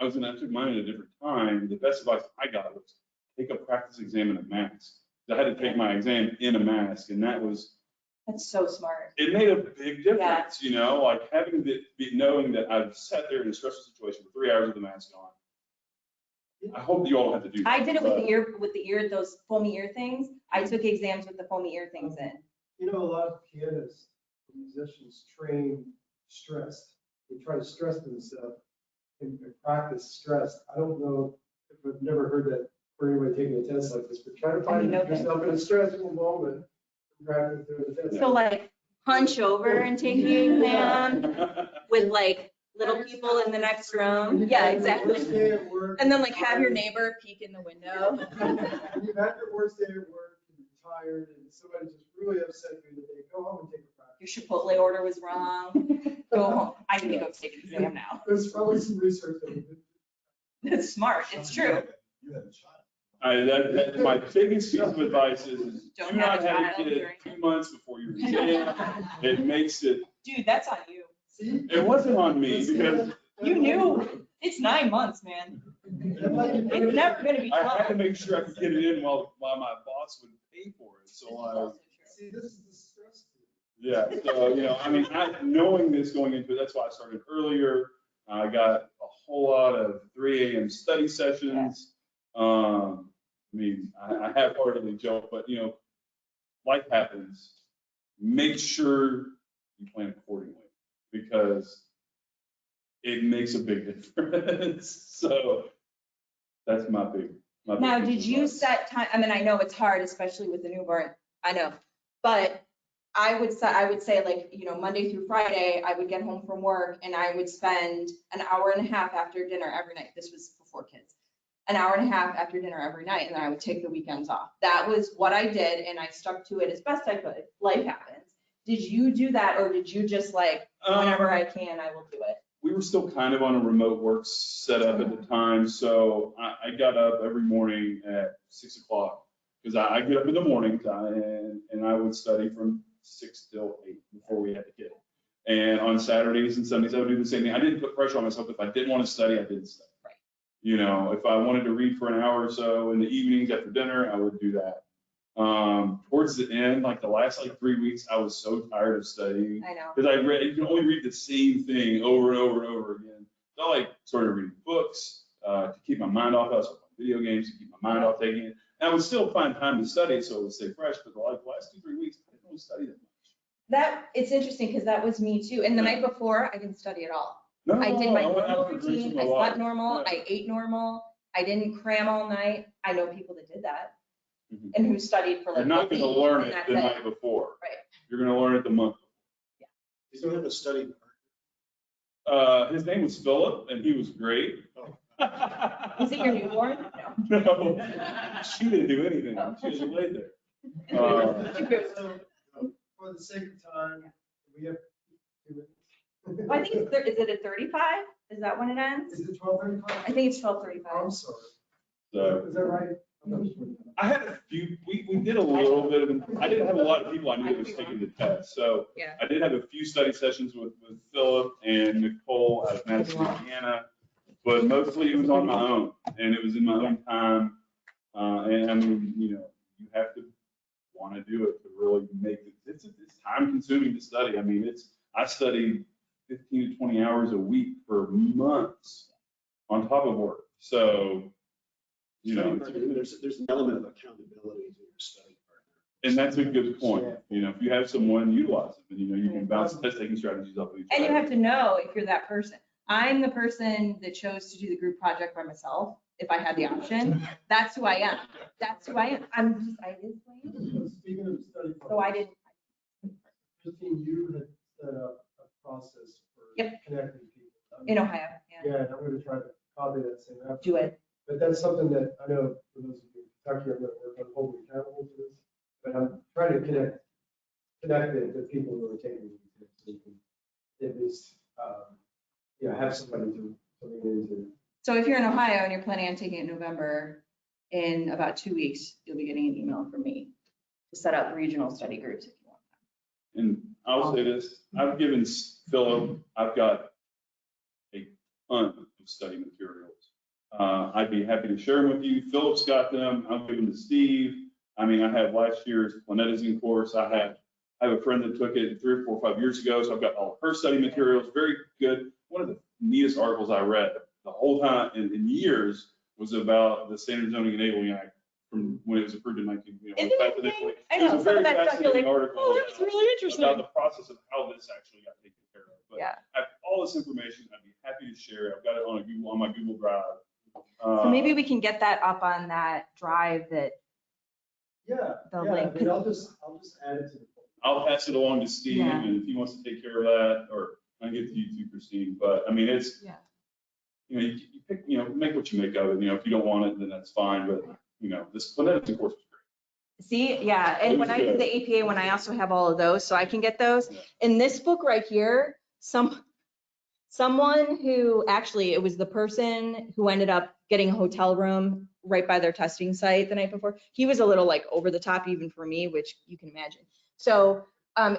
was I took mine at a different time. The best advice I got was take a practice exam in a mask. I had to take my exam in a mask, and that was. That's so smart. It made a big difference, you know, like having knowing that I've sat there in a stressful situation for 3 hours with the mask on. I hope you all have to do that. I did it with the ear, those foamy ear things. I took exams with the foamy ear things in. You know, a lot of pianists, musicians train stressed. They try to stress themselves and practice stress. I don't know if I've never heard that for anybody taking a test like this, but try to find yourself in a stressful moment and practice through the test. So like hunch over and take the exam with like little people in the next room. Yeah, exactly. Worst day at work. And then like have your neighbor peek in the window. You've had your worst day at work, and you're tired, and somebody just really upset you today. Go home and take a practice. Your Chipotle order was wrong. Go home. I need to go take an exam now. There's probably some research that we did. That's smart. It's true. You have a child. That's my biggest piece of advice is Don't do have not a have a child kid during- 2 months before your exam. It makes it, Dude, that's on you. See? it wasn't on me because You knew. It's 9 months, man. It's never gonna be I had to 12. make sure I could get it in while my boss would pay for it. So See, this is the stress. yeah, so, you know, I mean, knowing this going into it, that's why I started earlier. I got a whole lot of 3 a.m. study sessions. I mean, I half-heartedly joke, but, you know, life happens. Make sure you plan accordingly, because it makes a big difference. So that's my big Now, piece did of you advice. set time? I mean, I know it's hard, especially with the newborn. I know, but I would say like, you know, Monday through Friday, I would get home from work and I would spend an hour and a half after dinner every night. This was before kids. An hour and a half after dinner every night, and then I would take the weekends off. That was what I did, and I stuck to it as best I could. Life happens. Did you do that, or did you just like, whenever I can, I will do it? We were still kind of on a remote work setup at the time, so I got up every morning at 6 o'clock, because I get up in the mornings and I would study from 6 till 8 before we had the kid. And on Saturdays and Sundays, I would do the same thing. I didn't put pressure on myself. If I didn't want to study, I didn't study. Right. You know, if I wanted to read for an hour or so in the evenings after dinner, I would do that. Towards the end, like the last like 3 weeks, I was so tired of studying. I know. Because you can only read the same thing over and over and over again. So I like started reading books to keep my mind off. I was playing video games to keep my mind off taking it. And I would still find time to study, so it would stay fresh. But the last 2-3 weeks, I didn't really study that much. It's interesting because that was me too. And the night before, I didn't study at all. I did my normal routine. I slept normal. I ate normal. I didn't cram all night. I know people that did that Mhm. and who studied for like. You're not a going to week, learn and it that's the night before. Right. You're going to learn it the month. You don't have a study. His name was Philip, and he was great. Was it your newborn? No. No, she didn't do anything. She just laid there. For the sake of time, we have 2 minutes. Well, I think is it at 35? Is that when it ends? Is it 12:35? I think it's I'm 12:35. sorry. So Is that right? I'm not sure. I had a few, we did a little bit of, I didn't have a lot of people I knew that was taking the test. So Yeah. I did have a few study sessions with Philip and Nicole out of Madison, Indiana, but mostly it was on my own, and it was in my own time. And I mean, you know, you have to want to do it to really make it, it's time consuming to study. I mean, I study 15 to 20 hours a week for months on top of work. So, you know, There's an element of accountability to your study partner. and that's a good point. You know, if you have someone, utilize them, and you know, you can bounce test-taking strategies off of each And you other. have to know if you're that person. I'm the person that chose to do the group project by myself, if I had the option. That's who I am. That's who I am. I is who I am. Speaking of study. So I didn't. Christine, you had set up a process for Yep. connecting people. In Ohio, yeah. Yeah, and I'm going to try to copy that same effort. Do it. But that's something that I know for those of you in Kentucky, I'm going to work on holding accountable to this. But I'm trying to connect the people who are taking these exams, so you can at least, have somebody to lean into. So if you're in Ohio and you're planning on taking it in November, in about 2 weeks, you'll be getting an email from me to set up regional study groups if you want. And I'll say this, I've given Philip, I've got a ton of study materials. I'd be happy to share them with you. Philip's got them. I'll give them to Steve. I mean, I have last year's planetizing course. I have a friend that took it 3 or 4 or 5 years ago. So I've got all of her study materials, very good. One of the neatest articles I read the whole time in years was about the Standard Zoning Enabling Act from when it was approved in 19. Isn't it It interesting? I was know, a some very of that stuff you're fascinating like, article. oh, that's really interesting. About the process of how this actually got taken care of. But Yeah. I have all this information. I'd be happy to share. I've got it on my Google Drive. So maybe we can get that up on that drive that, Yeah, The yeah, link. I mean, I'll just add it to the. I'll pass it along to Steve, Yeah. and if he wants to take care of that, or I can get to you too, Christine. But I mean, it's, yeah. you know, you pick, you know, make what you make of it. You know, if you don't want it, then that's fine. But you know, this planetary course was great. See, yeah, and when I did the APA one, I also have all of those, so I can get those. Yeah. In this book right here, someone who, actually, it was the person who ended up getting a hotel room right by their testing site the night before. He was a little like over the top even for me, which you can imagine. So a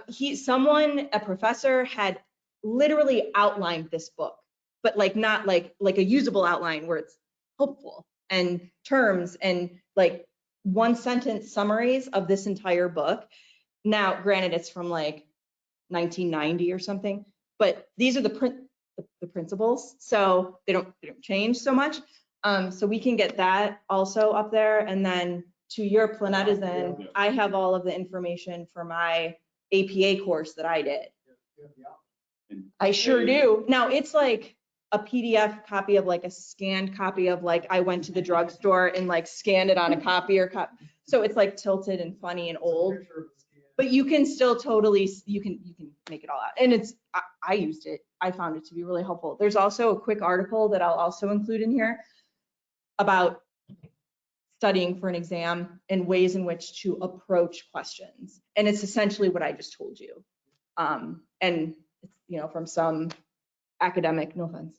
professor had literally outlined this book, but like not like a usable outline where it's helpful and terms and like 1 sentence summaries of this entire book. Now, granted, it's from like 1990 or something, but these are the principles, so they don't change so much. So we can get that also up there, and then to your planetizen, I have all of the information for my APA course that I did. I sure do. Now it's like a PDF copy of like a scanned copy of like I went to the drugstore and like scanned it on a copier. So it's like tilted and funny and old, but you can still totally, you can make it all out. And I used it. I found it to be really helpful. There's also a quick article that I'll also include in here about studying for an exam and ways in which to approach questions. And it's essentially what I just told you. And it's, from some academic, no offense,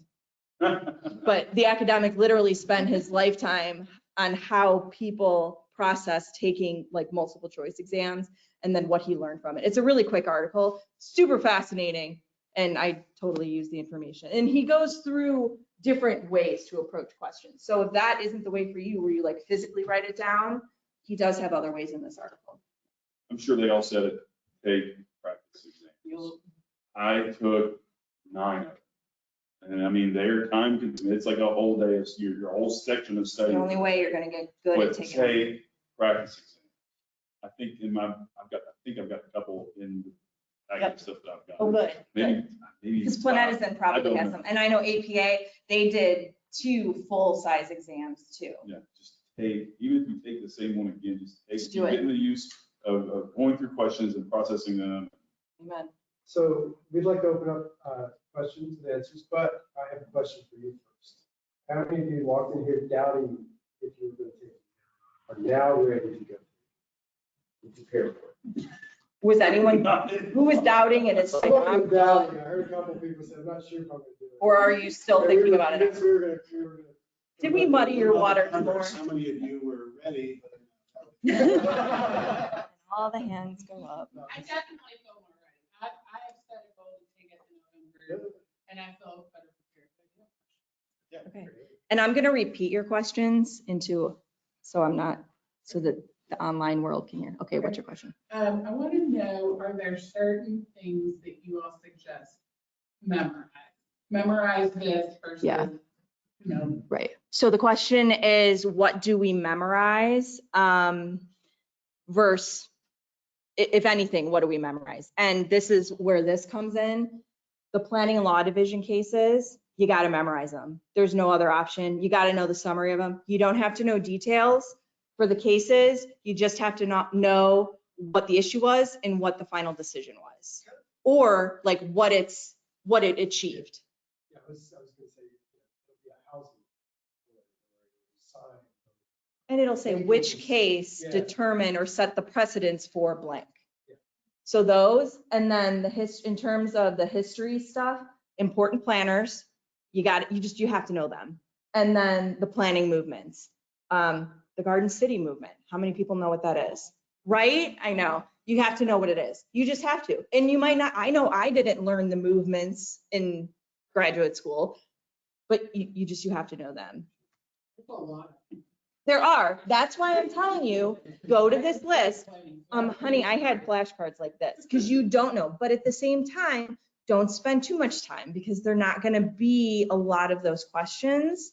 but the academic literally spent his lifetime on how people process taking like multiple choice exams and then what he learned from it. It's a really quick article, super fascinating, and I totally use the information. And he goes through different ways to approach questions. So if that isn't the way for you, where you like physically write it down, he does have other ways in this article. I'm sure they all said it. Take practice exams. I took 9 of them. And I mean, they're time consuming. It's like a whole day of your whole section of study. The only way you're going to get good at But taking. take practice exams. I think I've got a couple in the active stuff that I've got. Oh, good. Maybe. Because 5. planetizing I probably don't has know. them. And I know APA, they did 2 full-size exams too. Yeah, just take, even if you take the same one again, Just keep do it. getting the use of going through questions and processing them. Amen. So we'd like to open up questions and answers, but I have a question for you first. How many of you walked in here doubting if you were going to take it? Are now ready to go? You prepare for it. Was anyone who was doubting and it's like, I wasn't I'm doubting. I heard a couple of people say, I'm not sure if I'm going to do it. or are you still thinking about it? Yes, we were gonna. Did we muddy your water more? How many of you were ready? All the hands go up. I definitely feel more ready. I have set a goal to take it in November, and I feel better prepared. Okay. And I'm going to repeat your questions so that the online world can hear. Okay, what's your question? I want to know, are there certain things that you all suggest memorize? Memorize this versus, Yeah. you know, Right. So the question is, what do we memorize? Versus, if anything, what do we memorize? And this is where this comes in. The planning and law division cases, you got to memorize them. There's no other option. You got to know the summary of them. You don't have to know details for the cases. You just have to not know what the issue was and what the final decision was, or like what it achieved. Yeah, I was gonna say, it'll be a housing. Sign. And it'll say which case Yeah. determine or set the precedence for blank. Yeah. So those, and then in terms of the history stuff, important planners, you have to know them. And then the planning movements, the Garden City movement, how many people know what that is? Right? I know, you have to know what it is. You just have to. And you might not, I know I didn't learn the movements in graduate school, but you have to know them. it's a lot. There are. That's why I'm telling you, go to this list. Honey, I had flashcards like this because you don't know. But at the same time, don't spend too much time because they're not going to be a lot of those questions.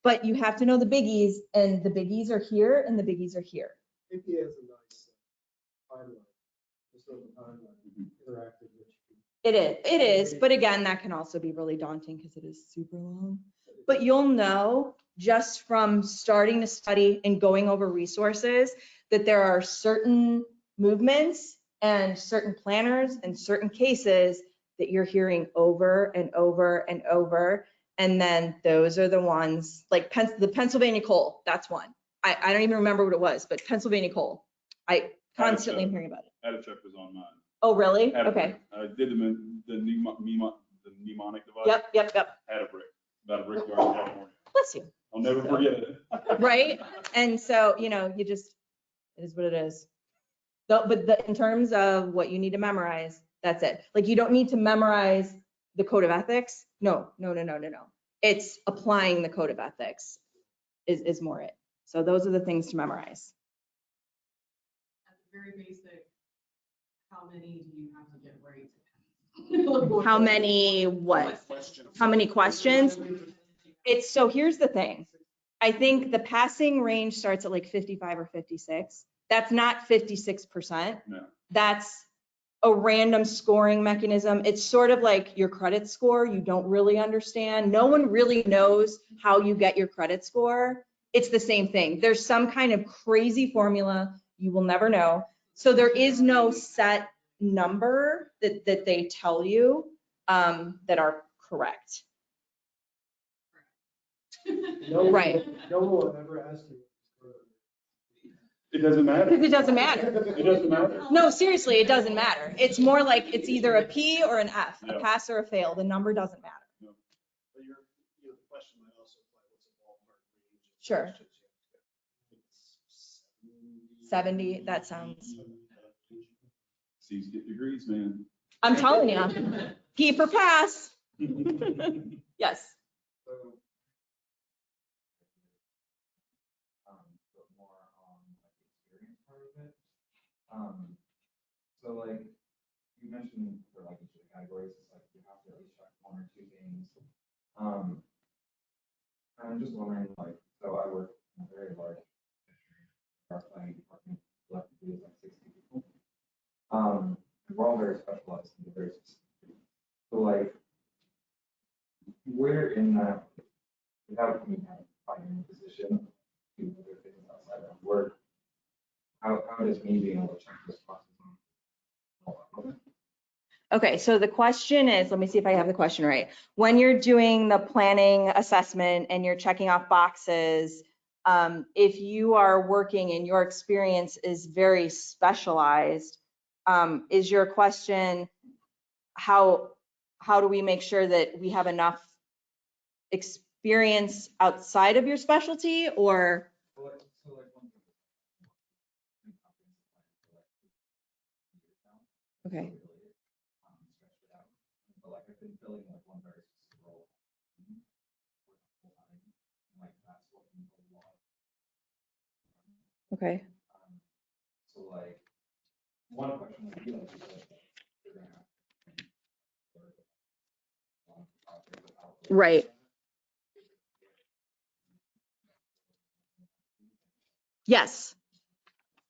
But you have to know the biggies, and the biggies are here and the biggies are here. APA has a nice timeline, just over timeline, interactive. It is. But again, that can also be really daunting because it is super long. But you'll know just from starting to study and going over resources that there are certain movements and certain planners and certain cases that you're hearing over and over and over. And then those are the ones, like the Pennsylvania coal, that's one. I don't even remember what it was, but Pennsylvania coal. I constantly am hearing about it. Atacheck was on mine. Oh, really? Had a Okay. brick. I did the mnemonic device. Yep. Had a brick. About a brickyard in California. Bless you. I'll never forget it. Right? And so, it is what it is. But in terms of what you need to memorize, that's it. Like, you don't need to memorize the code of ethics. No. It's applying the code of ethics is more it. So those are the things to memorize. At the very basic, how many do you have to get right? How many what? How many questions? So here's the thing. I think the passing range starts at like 55 or 56. That's not 56%. No. That's a random scoring mechanism. It's sort of like your credit score. You don't really understand. No one really knows how you get your credit score. It's the same thing. There's some kind of crazy formula. You will never know. So there is no set number that they tell you that are correct. Right. No one will ever ask you. It doesn't matter. Because it doesn't matter. It doesn't matter. No, seriously, it doesn't matter. It's more like it's either a P or an F, a Yeah. pass or a fail. The number doesn't matter. But the question might also apply, what's a ballpark range? of Sure. questions you have to get? 70, that sounds. It's easy to get degrees, man. I'm telling you, P for pass. Yes. But more on like the experience part of it. So like you mentioned for like each of the categories, it's like you have to at least check one or two things. I'm just wondering, like, so I work in a very large our planning department, collectively is like 60 people. We're all very specialized and very specific. So like, where in that, without any kind of finding position, do other things outside of work, how does me being able to check this process? Okay, so the question is, let me see if I have the question right. When you're doing the planning assessment and you're checking off boxes, if you are working and your experience is very specialized, is your question, how do we make sure that we have enough experience outside of your specialty, or? So like one thing. Okay. Stretched it out. But like I've been filling like one very specific role. Like that's what we a lot. Okay. One question would be like, you're gonna have to- Right. Yes.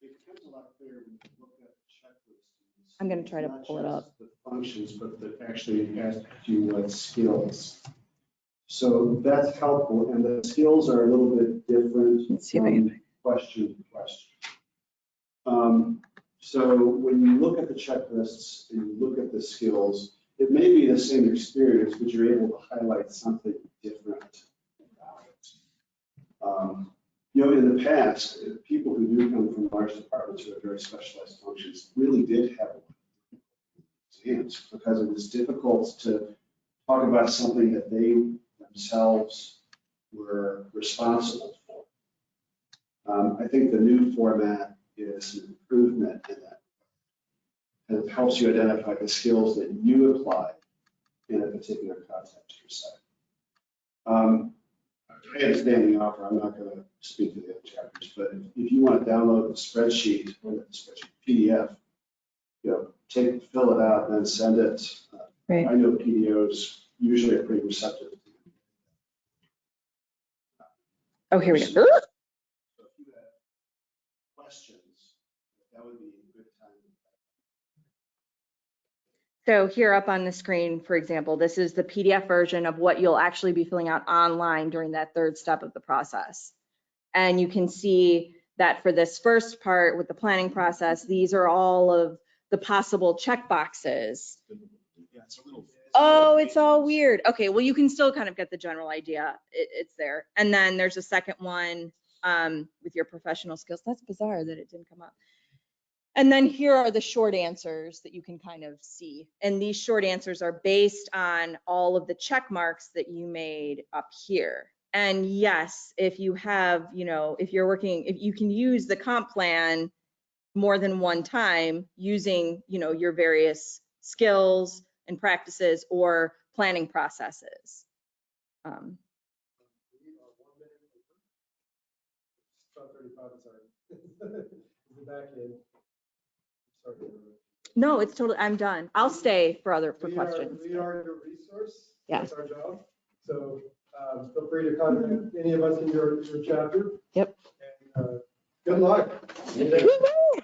It becomes a lot clearer when you look at the checklist. I'm gonna try to Not pull it just up. The functions, but that actually ask you skills. So that's helpful, and the skills are a little bit different Let's see if I can- from question to question. So when you look at the checklists and you look at the skills, it may be the same experience, but you're able to highlight something different about it. In the past, people who do come from large departments who have very specialized functions really did have exams because it was difficult to talk about something that they themselves were responsible for. I think the new format is an improvement in that. And it helps you identify the skills that you apply in a particular context or setting. I understand the offer. I'm not going to speak to the other chapters, but if you want to download the spreadsheet or the spreadsheet PDF, fill it out and then send it. Right. I know PDOs usually are pretty receptive. Oh, here we go. So if you have questions, that would be a good time. So here up on the screen, for example, this is the PDF version of what you'll actually be filling out online during that third step of the process. And you can see that for this first part with the planning process, these are all of the possible check boxes. Yeah, it's a little. Oh, it's all weird. Okay, well, you can still kind of get the general idea. It's there. And then there's a second one with your professional skills. That's bizarre that it didn't come up. And then here are the short answers that you can kind of see. And these short answers are based on all of the check marks that you made up here. And yes, if you have, if you're working, if you can use the comp plan more than one time using, your various skills and practices or planning processes. No, it's totally, I'm done. I'll stay for questions. We are your resource. Yeah. That's our job. So feel free to contact any of us in your chapter. Yep. And good luck. Woo-hoo!